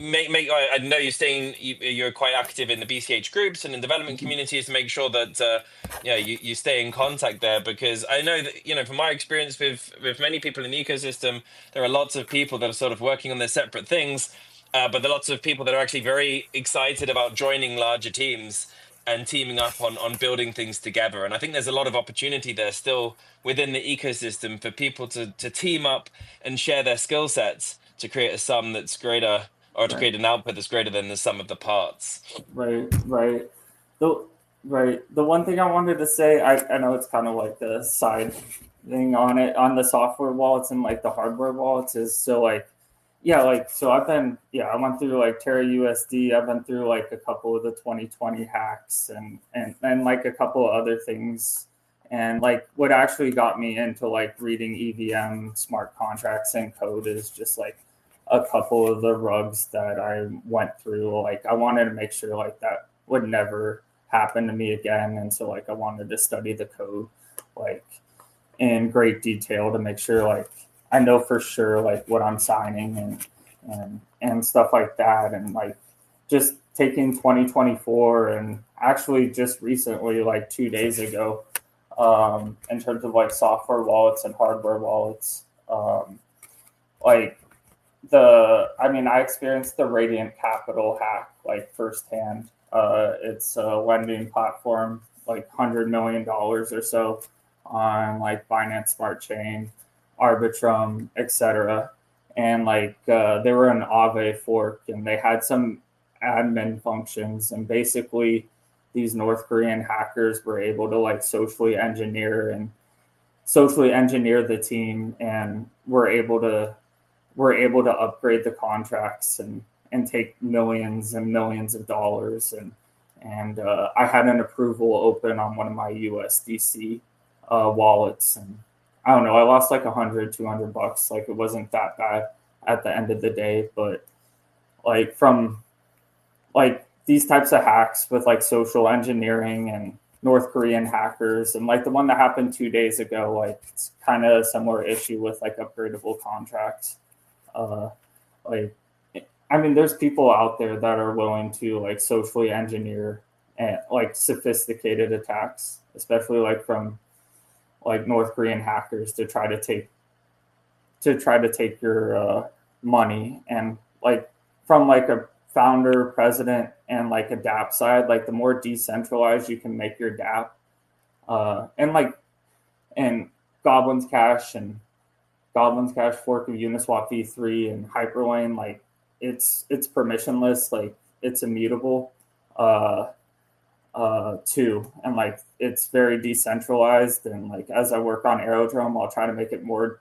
make. I know you're quite active in the BCH groups and in development communities to make sure that you stay in contact there, because I know that from my experience with many people in the ecosystem, there are lots of people that are sort of working on their separate things, but there are lots of people that are actually very excited about joining larger teams and teaming up on building things together. And I think there's a lot of opportunity there still within the ecosystem for people to team up and share their skill sets to create a sum that's greater, or to create an output that's greater than the sum of the parts. Right. The one thing I wanted to say, I know it's kind of like the side thing on the software wallets and like the hardware wallets, is so like, yeah, like so I went through like Terra USD. I've been through like a couple of the 2020 hacks and like a couple of other things. And like what actually got me into like reading EVM smart contracts and code is just like a couple of the rugs that I went through. Like I wanted to make sure like that would never happen to me again. And so like I wanted to study the code like in great detail to make sure like I know for sure like what I'm signing and stuff like that. And like just taking 2024 and actually just recently, like 2 days ago, in terms of like software wallets and hardware wallets, like I experienced the Radiant Capital hack like firsthand. It's a lending platform, like $100 million or so on like Binance Smart Chain, Arbitrum, etc. And like they were an Aave fork, and they had some admin functions, and basically these North Korean hackers were able to like socially engineer the team, and were able to upgrade the contracts and take millions and millions of dollars. And I had an approval open on one of my USDC wallets, and I don't know, I lost like 100, $200. Like it wasn't that bad at the end of the day, but like from like these types of hacks with like social engineering and North Korean hackers, and like the one that happened 2 days ago, like it's kind of a similar issue with like upgradable contracts. Uh, like, I mean, there's people out there that are willing to like socially engineer and like sophisticated attacks, especially like from like North Korean hackers to try to take your money. And like from like a founder, president, and like a DApp side, like the more decentralized you can make your DApp, and like and Goblins Cash and Goblins Cash fork of Uniswap v3 and Hyperlane, like it's permissionless, like it's immutable uh, too, and like it's very decentralized. And like as I work on Aerodrome, I'll try to make it more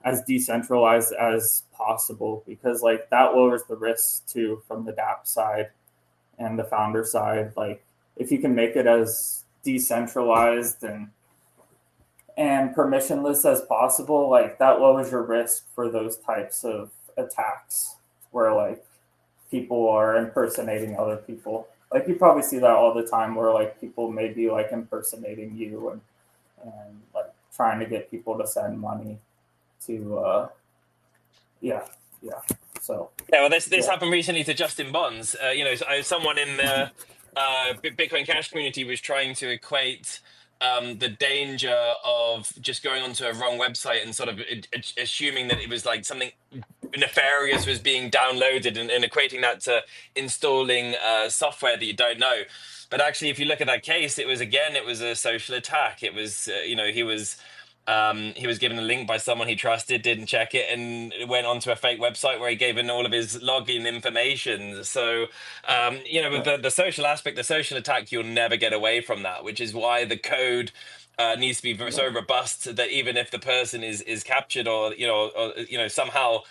as decentralized as possible, because like that lowers the risk too from the DApp side and the founder side. Like if you can make it as decentralized and permissionless as possible, like that lowers your risk for those types of attacks where like people are impersonating other people. Like you probably see that all the time where like people may be like impersonating you and like trying to get people to send money to yeah, yeah. So Yeah, well, this yeah. happened recently to Justin Bonds. Someone in the Bitcoin Cash community was trying to equate the danger of just going onto a wrong website and sort of assuming that it was like something nefarious was being downloaded, and equating that to installing software that you don't know. But actually, if you look at that case, it was a social attack. It was he was given a link by someone he trusted, didn't check it, and went onto a fake website where he gave in all of his login information. So, with Right. the social aspect, the social attack, you'll never get away from that, which is why the code needs to be so Right. robust that even if the person is captured, or somehow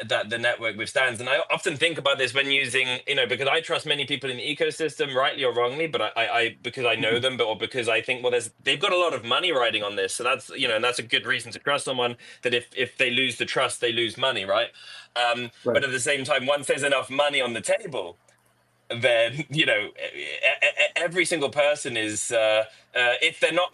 that the network withstands. And I often think about this when using, because I trust many people in the ecosystem, rightly or wrongly, but I because I know Mhm. them, but or because I think, well, they've got a lot of money riding on this, so that's and that's a good reason to trust someone. That if they lose the trust, they lose money, right? But Right. at the same time, once there's enough money on the table, then every single person is if they're not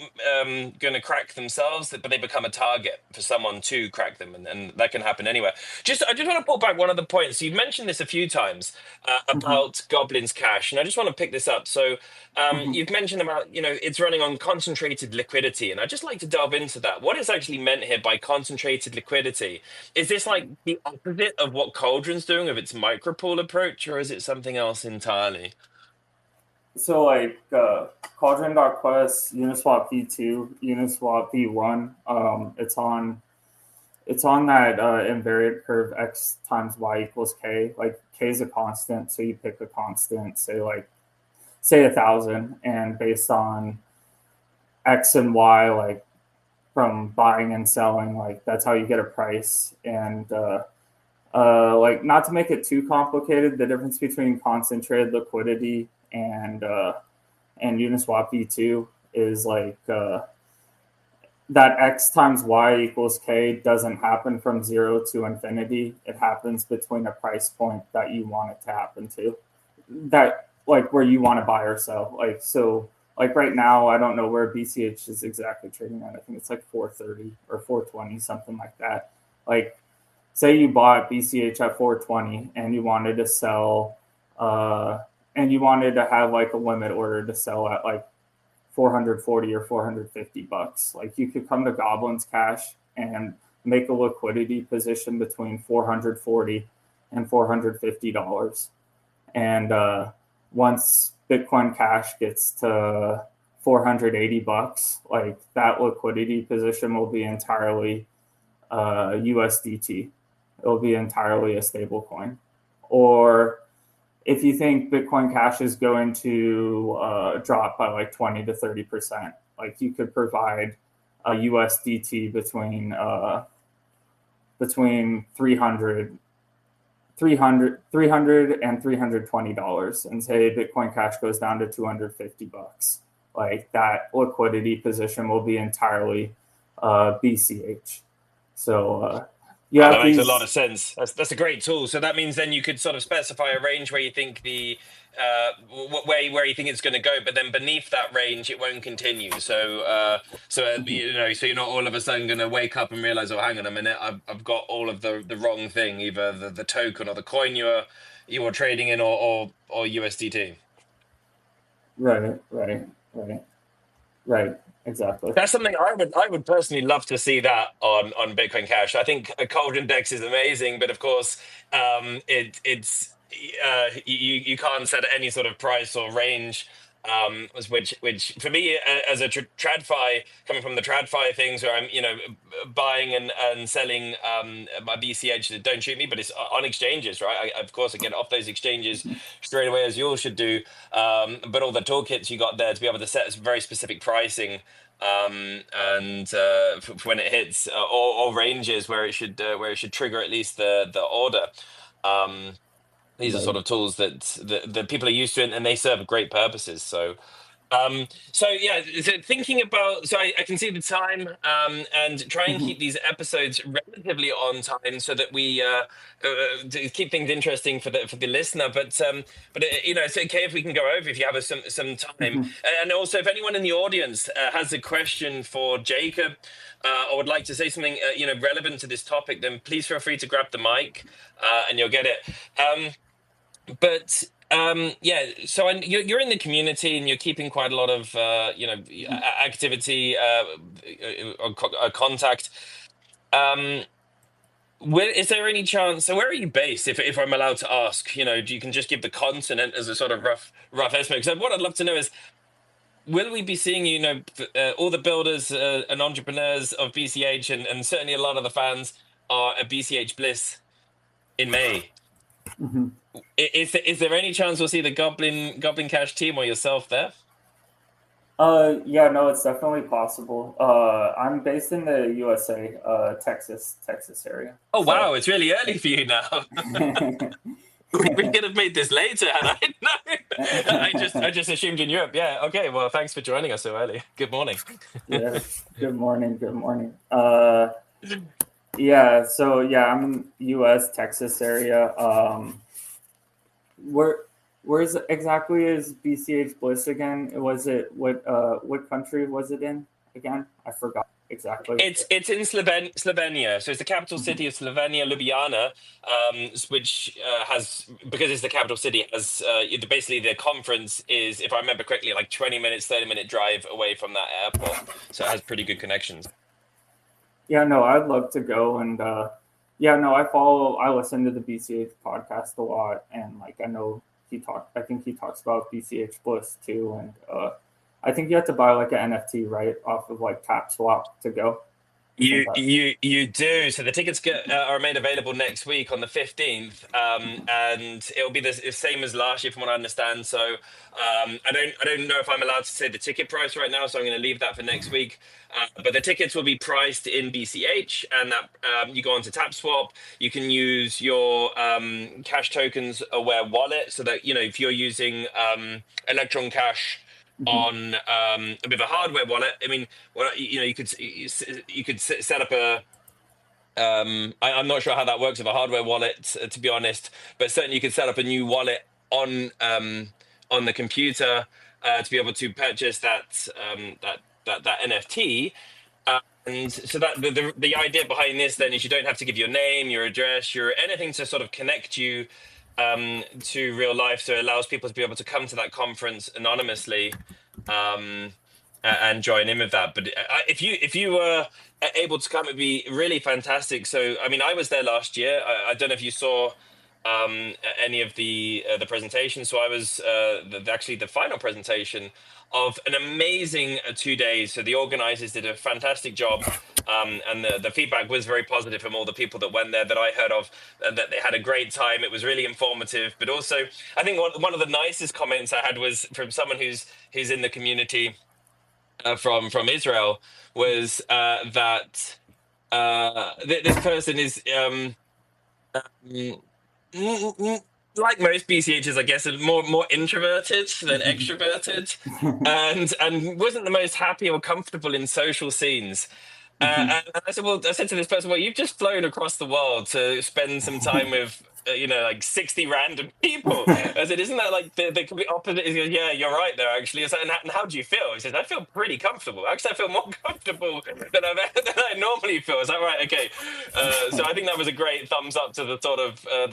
going to crack themselves, but they become a target for someone to crack them, and that can happen anywhere. I just want to pull back one of the points. So you've mentioned this a few times Mhm. about Goblins Cash, and I just want to pick this up. So Mhm. you've mentioned about it's running on concentrated liquidity, and I'd just like to delve into that. What is actually meant here by concentrated liquidity? Is this like the opposite of what Cauldron's doing with its micropool approach, or is it something else entirely? So like Quest, Uniswap v2, Uniswap v1, it's on that invariant curve x times y equals k. Like k is a constant, so you pick a constant, say 1,000, and based on x and y, like from buying and selling, like that's how you get a price. And like not to make it too complicated, the difference between concentrated liquidity and Uniswap v2 is like that x times y equals k doesn't happen from 0 to infinity. It happens between a price point that you want it to happen to, that like where you want to buy or sell. Like so, like right now, I don't know where BCH is exactly trading at. I think it's like 430 or 420, something like that. Like, say you bought BCH at 420 and you wanted to sell, and you wanted to have like a limit order to sell at like 440 or 450 bucks. Like you could come to Goblins Cash and make a liquidity position between 440 and $450. And once Bitcoin Cash gets to 480 bucks, like that liquidity position will be entirely USDT. It'll be entirely a stable coin. Or if you think Bitcoin Cash is going to drop by like 20 to 30%, like you could provide a USDT between 300 and $320 and say Bitcoin Cash goes down to 250 bucks. Like that liquidity position will be entirely BCH. So that makes a lot of sense. That's a great tool. So that means then you could sort of specify a range where you think where you think it's going to go, but then beneath that range it won't continue. So you know, so you're not all of a sudden going to wake up and realize, oh, hang on a minute, I've got all of the wrong thing, either the token or the coin you are trading in, or USDT. Right. Exactly. That's something I would personally love to see that on Bitcoin Cash. I think a cold index is amazing, but of course, it's you can't set any sort of price or range. Which for me, as a TradFi, coming from the TradFi things where I'm, you know, buying and selling my BCH that don't shoot me, but it's on exchanges, right? Of course, I get off those exchanges straight away, as you all should do. But all the toolkits you got there to be able to set very specific pricing, and for when it hits, or ranges where it should trigger at least the order. These are sort of tools that people are used to, and they serve great purposes. So yeah, so thinking about, so I can see the time, and try and keep these episodes relatively on time so that we to keep things interesting for the listener. But you know, it's okay if we can go over if you have some time. And also, if anyone in the audience has a question for Jacob, or would like to say something you know, relevant to this topic, then please feel free to grab the mic, and you'll get it. Yeah, so you're in the community and you're keeping quite a lot of you know, activity, or contact. Is there any chance? So where are you based, if I'm allowed to ask? You know, you can just give the continent as a sort of rough estimate. Because what I'd love to know is, will we be seeing, you know, all the builders and entrepreneurs of BCH, and certainly a lot of the fans are at BCH Bliss in May? Is there any chance we'll see the Goblin Cash team or yourself there? Yeah, no, it's definitely possible. I'm based in the USA, Texas area. Oh, wow, it's really early for you now. We could have made this later had I known. I just assumed in Europe. Yeah, okay, well, thanks for joining us so early. Good morning. Yeah, good morning. Yeah, so yeah, I'm in US, Texas area. Where exactly is BCH Bliss again? Was it what country was it in again? I forgot exactly. It's in Slovenia, so it's the capital city of Slovenia, Ljubljana, which has, because it's the capital city, has basically the conference is, if I remember correctly, like 30-minute drive away from that airport, so it has pretty good connections. Yeah, no, I'd love to go, and yeah, no, I listen to the BCH podcast a lot, and like I think he talks about BCH Bliss too, and I think you have to buy like an NFT right off of like TapSwap to go. Isn't You that? you do. So the tickets are made available next week on the 15th, and it'll be the same as last year, from what I understand. So I don't know if I'm allowed to say the ticket price right now, so I'm going to leave that for next week. But the tickets will be priced in BCH, and that you go onto TapSwap. You can use your Cash Tokens Aware wallet, so that if you're using Electron Cash Hmm. on with a hardware wallet. I mean, well, you could set up a. I'm not sure how that works with a hardware wallet, to be honest, but certainly you could set up a new wallet on the computer to be able to purchase that NFT. And so that the idea behind this then is you don't have to give your name, your address, your anything to sort of connect you to real life. So it allows people to be able to come to that conference anonymously, um, and join in with that. But if you were able to come, it'd be really fantastic. So I mean, I was there last year. I don't know if you saw any of the presentations. So I was actually the final presentation of an amazing 2 days. So the organizers did a fantastic job. And the feedback was very positive from all the people that went there that I heard of, that they had a great time. It was really informative, but also I think one of the nicest comments I had was from someone who's in the community from Israel, was that this person is mm, mm, mm, like most BCHs, I guess, more introverted than extroverted, and wasn't the most happy or comfortable in social scenes. Hmm. And I said to this person, well, you've just flown across the world to spend some time with, like 60 random people. I said, isn't that like the complete opposite? He goes, yeah, you're right there, actually. I said, and how do you feel? He says, I feel pretty comfortable. Actually, I feel more comfortable than I normally feel. I was like, right, okay. So I think that was a great thumbs up to the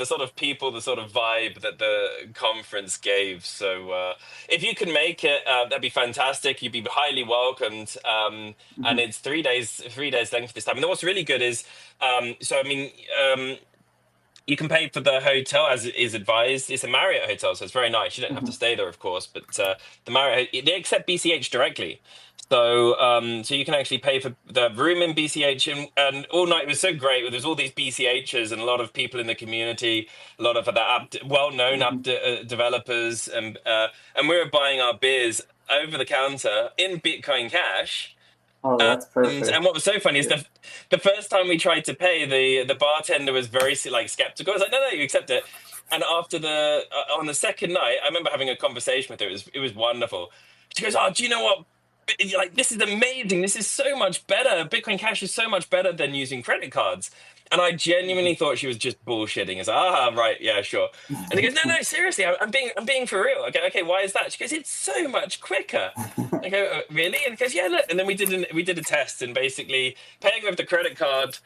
sort of people, the sort of vibe that the conference gave. So if you can make it, that'd be fantastic. You'd be highly welcomed. And Hmm. it's 3 days length this time. And what's really good is, so I mean, you can pay for the hotel as it is advised. It's a Marriott hotel, so it's very nice. You don't have to Hmm. stay there, of course, but the Marriott, they accept BCH directly. So you can actually pay for the room in BCH, and all night was so great. There's all these BCHs and a lot of people in the community, a lot of the well-known Hmm. developers, and we were buying our beers over the counter in Bitcoin Cash. Oh, that's And perfect. what was so funny is Yeah. the first time we tried to pay, the bartender was very like skeptical. I was like, no, you accept it. And after on the second night, I remember having a conversation with her. It was wonderful. She goes, "Oh, do you know what? Like, this is amazing. This is so much better. Bitcoin Cash is so much better than using credit cards." And I genuinely thought she was just bullshitting. It's like, right, yeah, sure. And he goes, no, seriously, I'm being for real. Okay, why is that? She goes, it's so much quicker. I go, really? And he goes, yeah, look. And then we did a test, and basically paying with the credit card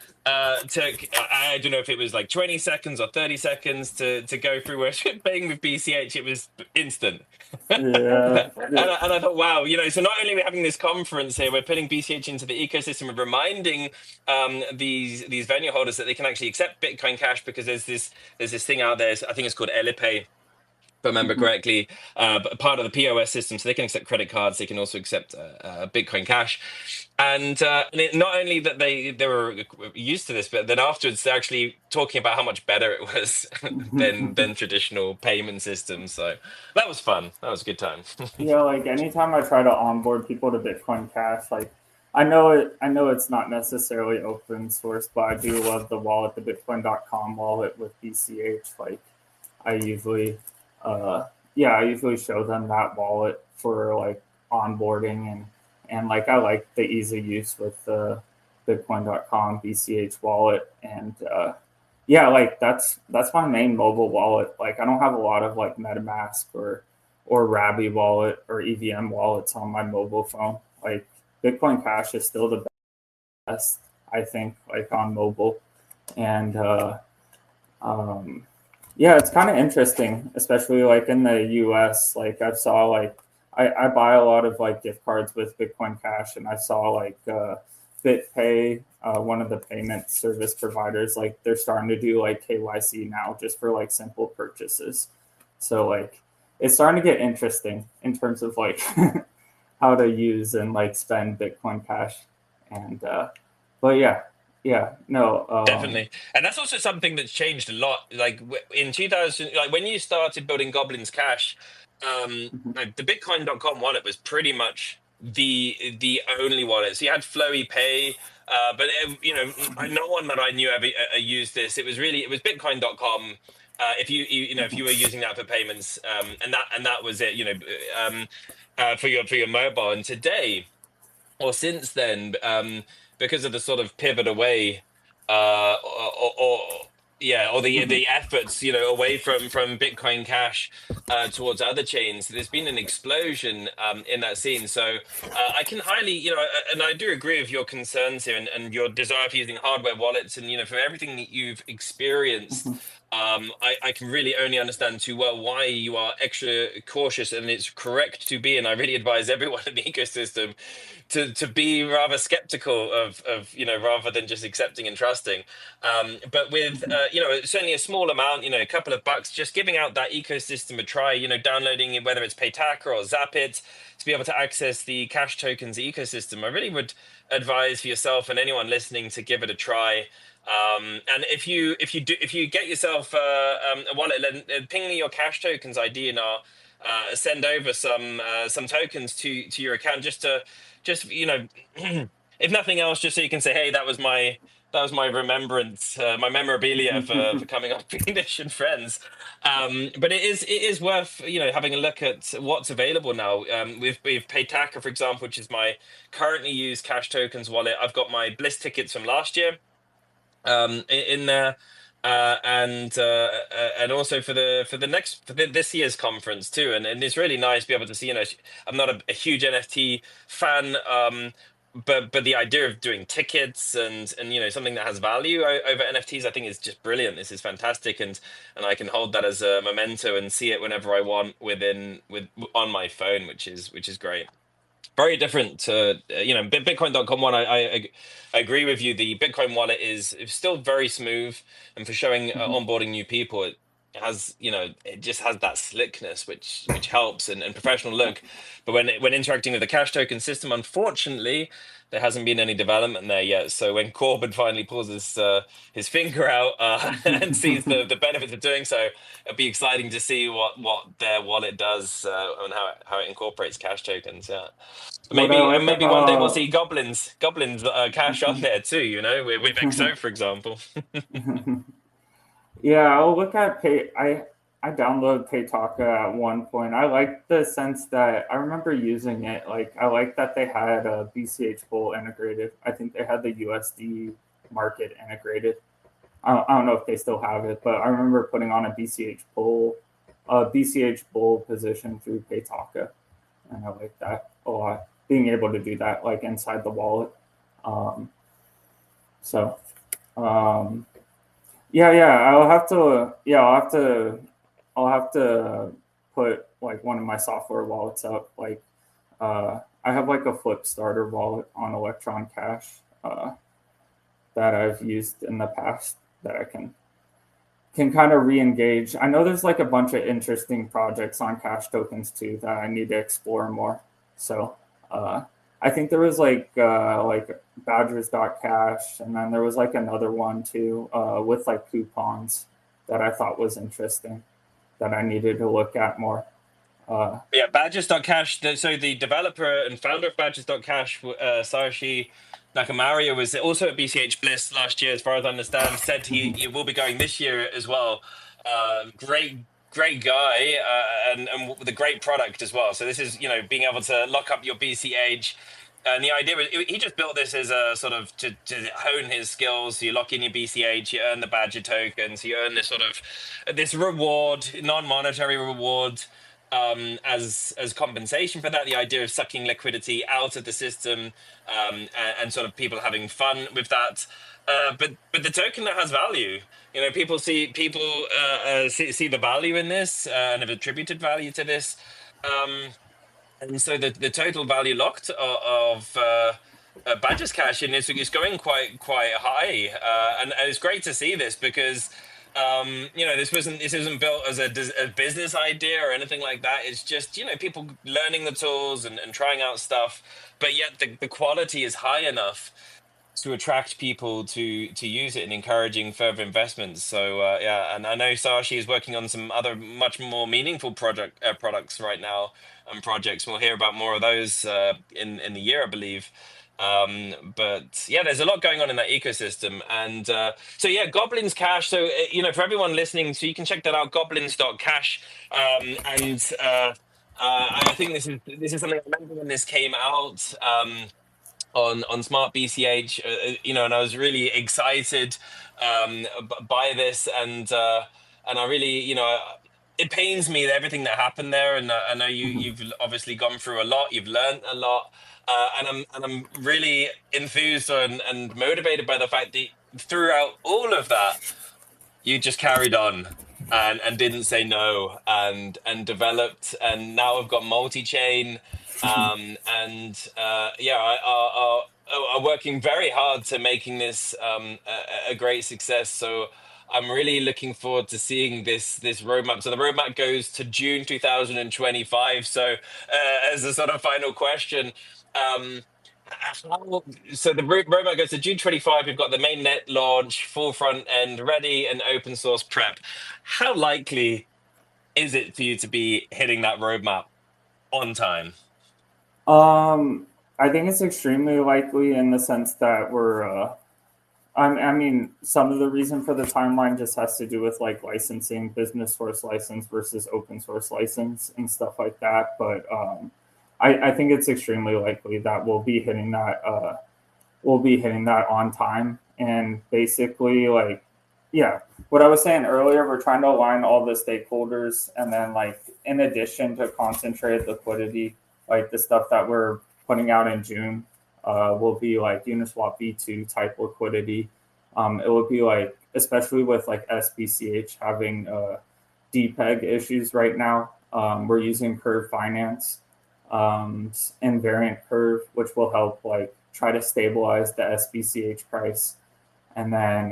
took, I don't know if it was like 20 seconds or 30 seconds to go through. Where paying with BCH, it was instant. and, Yeah. I thought, wow, so not only are we having this conference here, we're putting BCH into the ecosystem and reminding these venue holders that they can actually accept Bitcoin Cash, because there's this thing out there. I think it's called Elipay, if I remember Mhm. correctly, but part of the POS system, so they can accept credit cards. They can also accept Bitcoin Cash, and not only that they were used to this, but then afterwards they're actually talking about how much better it was than traditional payment systems. So that was fun. That was a good time. Yeah, like anytime I try to onboard people to Bitcoin Cash, like I know it's not necessarily open source, but I do love the wallet, the Bitcoin.com wallet with BCH. Like I usually yeah, I usually show them that wallet for like onboarding, and like I like the ease of use with the Bitcoin.com BCH wallet. And yeah, like that's my main mobile wallet. Like I don't have a lot of like MetaMask or Rabby wallet or EVM wallets on my mobile phone. Like Bitcoin Cash is still the best, I think, like on mobile. And um, yeah, it's kind of interesting, especially like in the US. Like I saw like I buy a lot of like gift cards with Bitcoin Cash, and I saw like BitPay, one of the payment service providers, like they're starting to do like KYC now just for like simple purchases. So like it's starting to get interesting in terms of like how to use and like spend Bitcoin Cash. And But yeah, yeah, no, Definitely. And that's also something that's changed a lot. Like in 2000, like when you started building Goblins Cash, mhm, like the Bitcoin.com wallet was pretty much the only wallet. So you had Flowy Pay, but no one that I knew ever used this. It was Bitcoin.com. If if you were using that for payments, and that was it. For your mobile. And today, or since then, because of the sort of pivot away, or yeah, or mhm, the efforts, away from Bitcoin Cash towards other chains, there's been an explosion in that scene. So I can highly, and I do agree with your concerns here and your desire for using hardware wallets, and for everything that you've experienced. mhm, I can really only understand too well why you are extra cautious, and it's correct to be. And I really advise everyone in the ecosystem to be rather skeptical of rather than just accepting and trusting. But with mhm, certainly a small amount, a couple of bucks, just giving out that ecosystem a try. Downloading it, whether it's Paytaka or Zapit, to be able to access the Cash Tokens ecosystem. I really would advise for yourself and anyone listening to give it a try. And if you get yourself a wallet, then ping me your Cash Tokens ID, and I'll send over some tokens to your account, just if nothing else, just so you can say, hey, that was my remembrance, my memorabilia for mhm, coming up Fiendish and Friends. But it is worth having a look at what's available now. We've Paytaka, for example, which is my currently used Cash Tokens wallet. I've got my Bliss tickets from last year in there, and also for this year's conference too. And it's really nice to be able to see. I'm not a huge NFT fan, but the idea of doing tickets and something that has value over NFTs, I think is just brilliant. This is fantastic, and I can hold that as a memento and see it whenever I want with on my phone, which is great. Very different to Bitcoin.com one. I agree with you. The Bitcoin wallet is still very smooth, and for showing mhm, onboarding new people, it has it just has that slickness which helps and professional look. But when interacting with the cash token system, unfortunately, there hasn't been any development there yet. So when Corbyn finally pulls his finger out and sees mhm. the benefits of doing so, it'll be exciting to see what their wallet does, and how it incorporates cash tokens. Yeah. What I like Maybe one day we'll about see goblins cash on there too. With XO, for example. yeah, I'll look at Pay. I downloaded Paytaka at one point. I like the sense that I remember using it. Like I like that they had a BCH Bull integrated. I think they had the USD market integrated. I don't know if they still have it, but I remember putting on a BCH Bull position through Paytaka, and I like that a lot. Being able to do that like inside the wallet. Um, so um, yeah, I'll have to put like one of my software wallets up. Like I have like a Flip Starter wallet on Electron Cash that I've used in the past that I can kind of re-engage. I know there's like a bunch of interesting projects on Cash Tokens too that I need to explore more. So uh, I think there was like Badgers.cash, and then there was like another one too with like coupons that I thought was interesting that I needed to look at more. Uh, Yeah, Badges.cash. So the developer and founder of Badges.cash, Satoshi Nakamaria, was also at BCH Bliss last year, as far as I understand. Said he will be going this year as well. Great guy, and with a great product as well. So this is being able to lock up your BCH. And the idea was he just built this as a sort of to hone his skills. So you lock in your BCH, you earn the Badger tokens, you earn this sort of this reward, non-monetary reward, as compensation for that. The idea of sucking liquidity out of the system, and sort of people having fun with that. But the token that has value, people see the value in this, and have attributed value to this. And so the total value locked of Badger's Cash in is going quite high, and it's great to see this because this isn't built as a business idea or anything like that. It's just people learning the tools and trying out stuff, but yet the quality is high enough to attract people to use it and encouraging further investments. So yeah, and I know Sashi is working on some other much more meaningful products right now and projects. We'll hear about more of those in the year, I believe. But yeah, there's a lot going on in that ecosystem, and so yeah, Goblins Cash. So for everyone listening, so you can check that out, goblins.cash, and I think this is something I remember when this came out. On smartBCH, and I was really excited by this, and I really, it pains me that everything that happened there, and I know you've obviously gone through a lot, you've learned a lot, and I'm really enthused and motivated by the fact that throughout all of that, you just carried on and didn't say no and developed, and now I've got multi-chain, and yeah, are working very hard to making this a great success. So I'm really looking forward to seeing this roadmap. So the roadmap goes to June 2025. So as a sort of final question, um, so the roadmap goes to June 25. We've got the mainnet launch, full front end ready, and open source prep. How likely is it for you to be hitting that roadmap on time? I think it's extremely likely in the sense that I mean, some of the reason for the timeline just has to do with like licensing, business source license versus open source license and stuff like that. But I think it's extremely likely that we'll be hitting that. We'll be hitting that on time. And basically, like, yeah, what I was saying earlier, we're trying to align all the stakeholders, and then like in addition to concentrated liquidity, like the stuff that we're putting out in June will be like Uniswap V2 type liquidity. It will be like, especially with like sBCH having DPEG issues right now, we're using Curve Finance and Variant Curve, which will help like try to stabilize the sBCH price. And then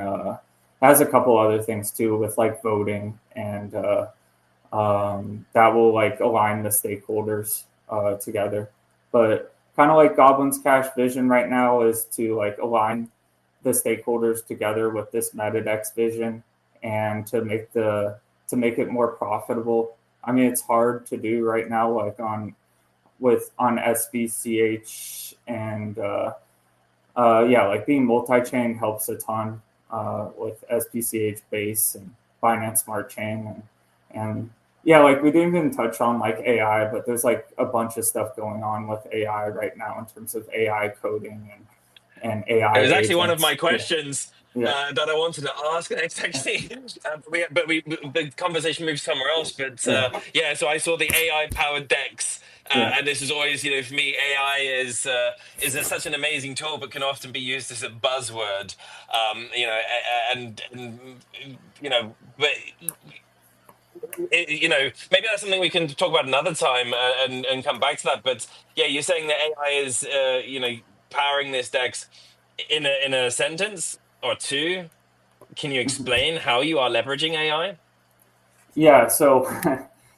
has a couple other things too with like voting, and that will like align the stakeholders together. But kind of like Goblins Cash vision right now is to like align the stakeholders together with this MetaDex vision, and to make it more profitable. I mean, it's hard to do right now, like on sBCH, and yeah, like being multi-chain helps a ton with sBCH base and Binance Smart Chain, and yeah, like we didn't even touch on like AI, but there's like a bunch of stuff going on with AI right now in terms of AI coding and AI It was actually one of agents. my questions Yeah, that I wanted to ask next, actually. The conversation moved somewhere else. But yeah, yeah, so I saw the AI powered decks. yeah, And this is always, for me, AI such an amazing tool, but can often be used as a buzzword. And but maybe that's something we can talk about another time, and come back to that. But yeah, you're saying that AI is powering this dex in a sentence or two. Can you explain how you are leveraging AI? yeah. So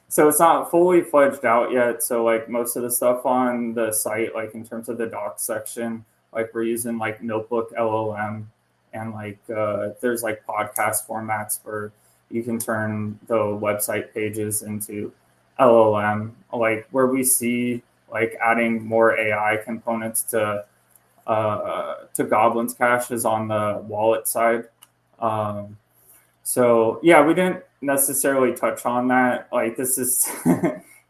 so it's not fully fledged out yet. So like most of the stuff on the site, like in terms of the docs section, like we're using like Notebook LLM, and like there's like podcast formats where you can turn the website pages into LLM. Like where we see like adding more AI components to Goblins Cash is on the wallet side. Um, so yeah, we didn't necessarily touch on that. Like this is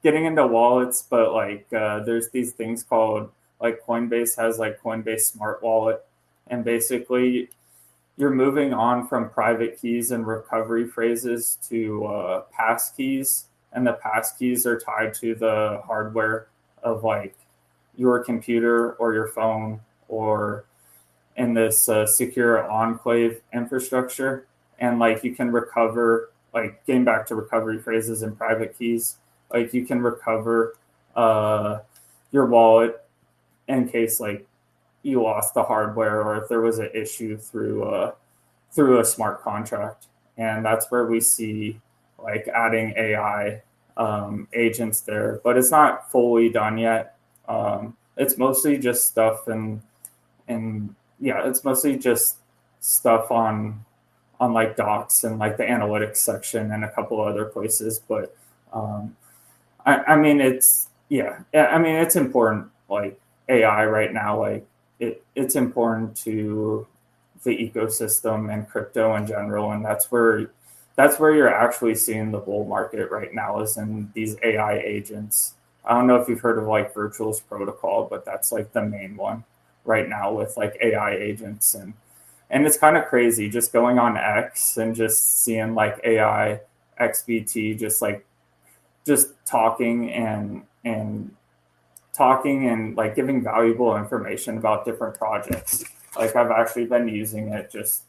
getting into wallets, but like there's these things called, like Coinbase has like Coinbase Smart Wallet, and basically you're moving on from private keys and recovery phrases to pass keys, and the pass keys are tied to the hardware of like your computer or your phone, or in this secure enclave infrastructure. And like you can recover, like getting back to recovery phrases and private keys, like you can recover your wallet in case like you lost the hardware, or if there was an issue through a smart contract. And that's where we see like adding AI agents there, but it's not fully done yet. It's mostly just stuff in yeah, it's mostly just stuff on like docs and like the analytics section and a couple other places. But um, I mean, it's yeah, I mean, it's important. Like AI right now, like it's important to the ecosystem and crypto in general, and that's where you're actually seeing the bull market right now is in these AI agents. I don't know if you've heard of like Virtual's protocol, but that's like the main one right now with like AI agents and it's kind of crazy just going on X and just seeing like AI XBT just talking and like giving valuable information about different projects. Like I've actually been using it just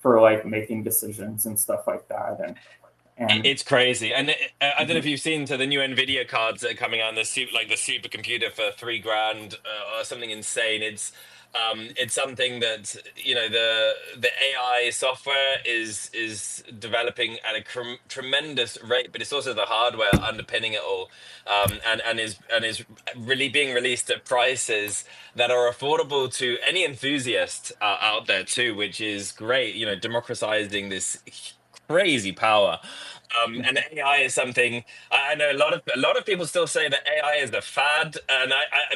for like making decisions and stuff like that and It's crazy, and I don't know if you've seen the new Nvidia cards that are coming out, the like the supercomputer for 3 grand or something insane. It's something that the AI software is developing at a tremendous rate, but it's also the hardware underpinning it all, and is really being released at prices that are affordable to any enthusiast out there too, which is great. Democratizing this crazy power. And AI is something I know a lot of people still say that AI is a fad, and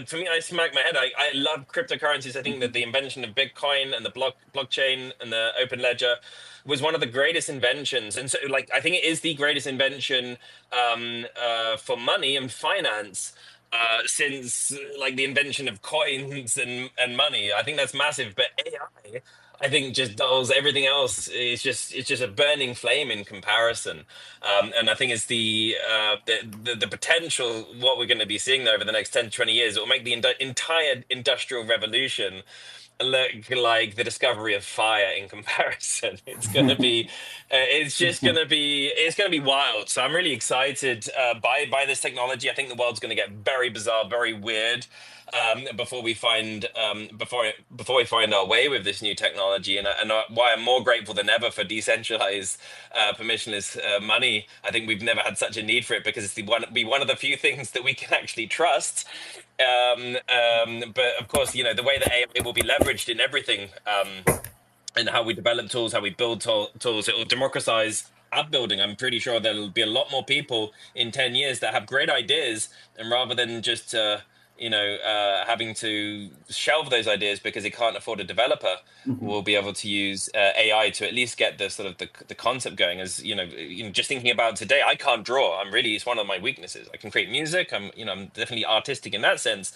for me, I smack my head. I love cryptocurrencies. I think that the invention of Bitcoin and the blockchain and the open ledger was one of the greatest inventions, and so like I think it is the greatest invention for money and finance. Since like the invention of coins and money, I think that's massive. But AI, I think, just dulls everything else. It's just a burning flame in comparison. And I think it's the potential, what we're going to be seeing over the next 10 to 20 years. It will make the entire industrial revolution look like the discovery of fire in comparison. It's going to be wild. So I'm really excited by this technology. I think the world's going to get very bizarre, very weird, before we find our way with this new technology. And why I'm more grateful than ever for decentralized permissionless money. I think we've never had such a need for it, because it's one of the few things that we can actually trust. But of course, the way that AI will be leveraged in everything, and how we develop tools, how we build tools, it will democratize app building. I'm pretty sure there'll be a lot more people in 10 years that have great ideas, and rather than just having to shelve those ideas because they can't afford a developer, will be able to use AI to at least get the sort of the concept going. As just thinking about today, I can't draw. It's one of my weaknesses. I can create music. I'm definitely artistic in that sense,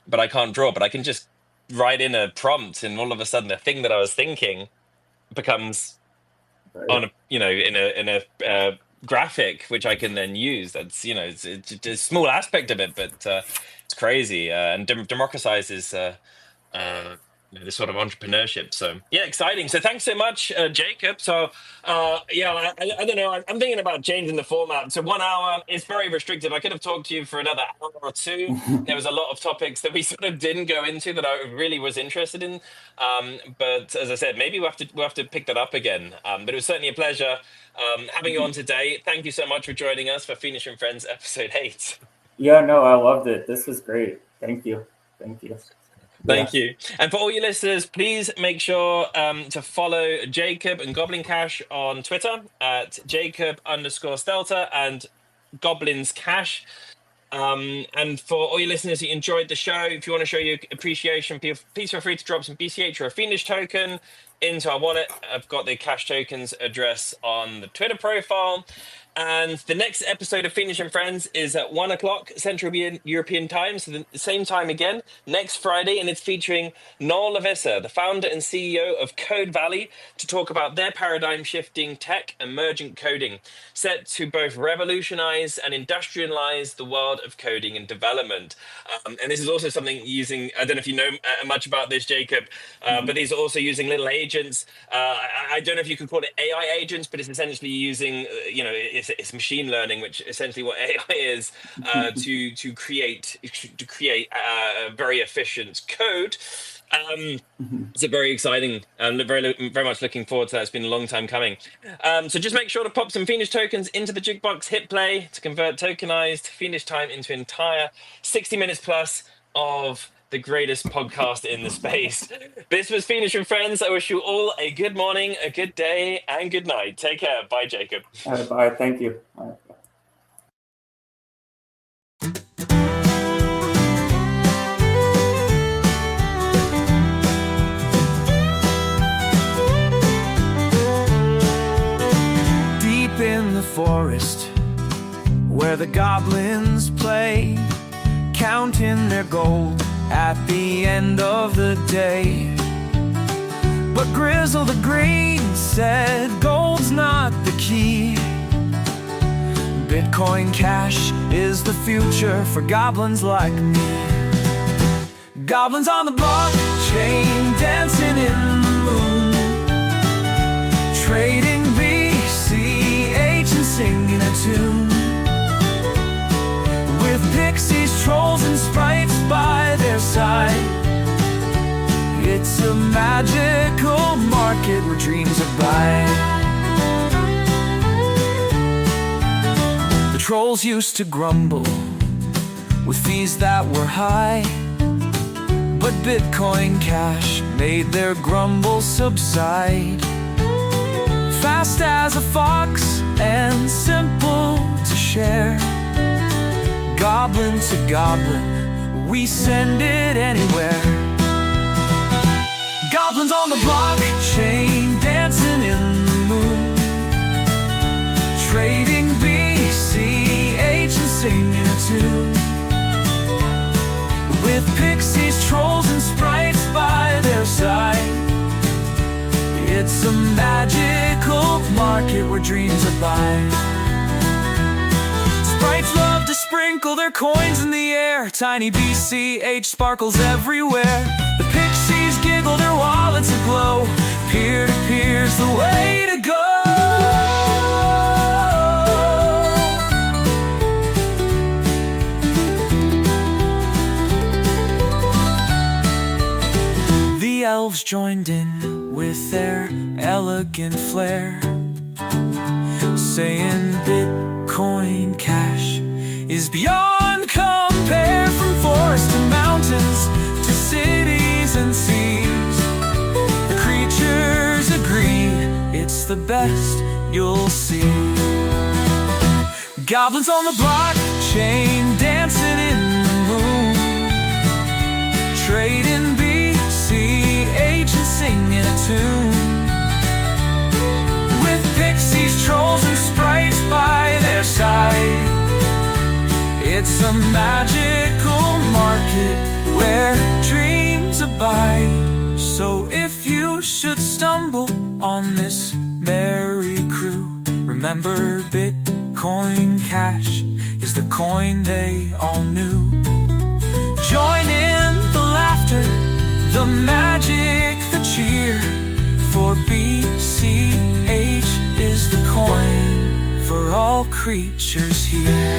but I can't draw. But I can just write in a prompt, and all of a sudden the thing that I was thinking becomes right. on a graphic, which I can then use. That's it's a small aspect of it, but it's crazy, and democratizes uh, this sort of entrepreneurship. So yeah, exciting. So thanks so much, Jacob. So yeah, I don't know. I'm thinking about changing the format. So 1 hour is very restrictive. I could have talked to you for another hour or two. There was a lot of topics that we sort of didn't go into that I really was interested in. But as I said, maybe we'll have to pick that up again. But it was certainly a pleasure having you on today. Thank you so much for joining us for Fiendish and Friends episode 8. Yeah, no, I loved it. This was great. Thank you. Thank you. Yeah. Thank you. And for all your listeners, please make sure to follow Jacob and Goblin Cash on Twitter at Jacob_Stelter and Goblins Cash. And for all your listeners who enjoyed the show, if you want to show your appreciation, please feel free to drop some BCH or a Fiendish token into our wallet. I've got the Cash Tokens address on the Twitter profile. And the next episode of Fiendish and Friends is at 1 o'clock Central European time, so the same time again next Friday, and it's featuring Noel Lavissa, the founder and CEO of Code Valley, to talk about their paradigm-shifting tech, emergent coding, set to both revolutionize and industrialize the world of coding and development. And this is also something using, I don't know if you know much about this, Jacob, but these are also using little agents. I don't know if you could call it AI agents, but it's essentially using, it's machine learning, which essentially what AI is, to create very efficient code. It's a very exciting, and very much looking forward to that. It's been a long time coming. So just make sure to pop some Fiendish tokens into the jukebox, hit play to convert tokenized Fiendish time into entire 60 minutes plus of the greatest podcast in the space. This was Fiendish and Friends. I wish you all a good morning, a good day, and good night. Take care. Bye, Jacob. All right, bye. Thank you. All right. In the forest where the goblins play, counting their gold at the end of the day. But Grizzle the Green said gold's not the key. Bitcoin Cash is the future for goblins like me. Goblins on the blockchain, dancing in the moon, trading BCH and singing a tune, with pixies, trolls, and sprites by their side. It's a magical market where dreams abide. The trolls used to grumble with fees that were high, but Bitcoin Cash made their grumble subside. Fast as a fox and simple to share, goblin to goblin, we send it anywhere. Goblins on the blockchain, dancing in the moon, trading BCH and singing a tune, with pixies, trolls, and sprites by their side. It's a magical market where dreams abide. Sprites love to sprinkle their coins in the air, tiny BCH sparkles everywhere. The pixies giggle, their wallets aglow, peer-to-peer's the way to go. The elves joined in with their elegant flair, saying Bitcoin Cash is beyond compare. From forests and mountains to cities and seas, the creatures agree it's the best you'll see. Goblins on the blockchain, dancing in the moon, trading BCH and singing a tune, with pixies, trolls, and sprites by their side. It's a magical market where dreams abide. So if you should stumble on this merry crew, remember Bitcoin Cash is the coin they all knew. Join in the laughter, the magic, the cheer, for BCH is the coin for all creatures here.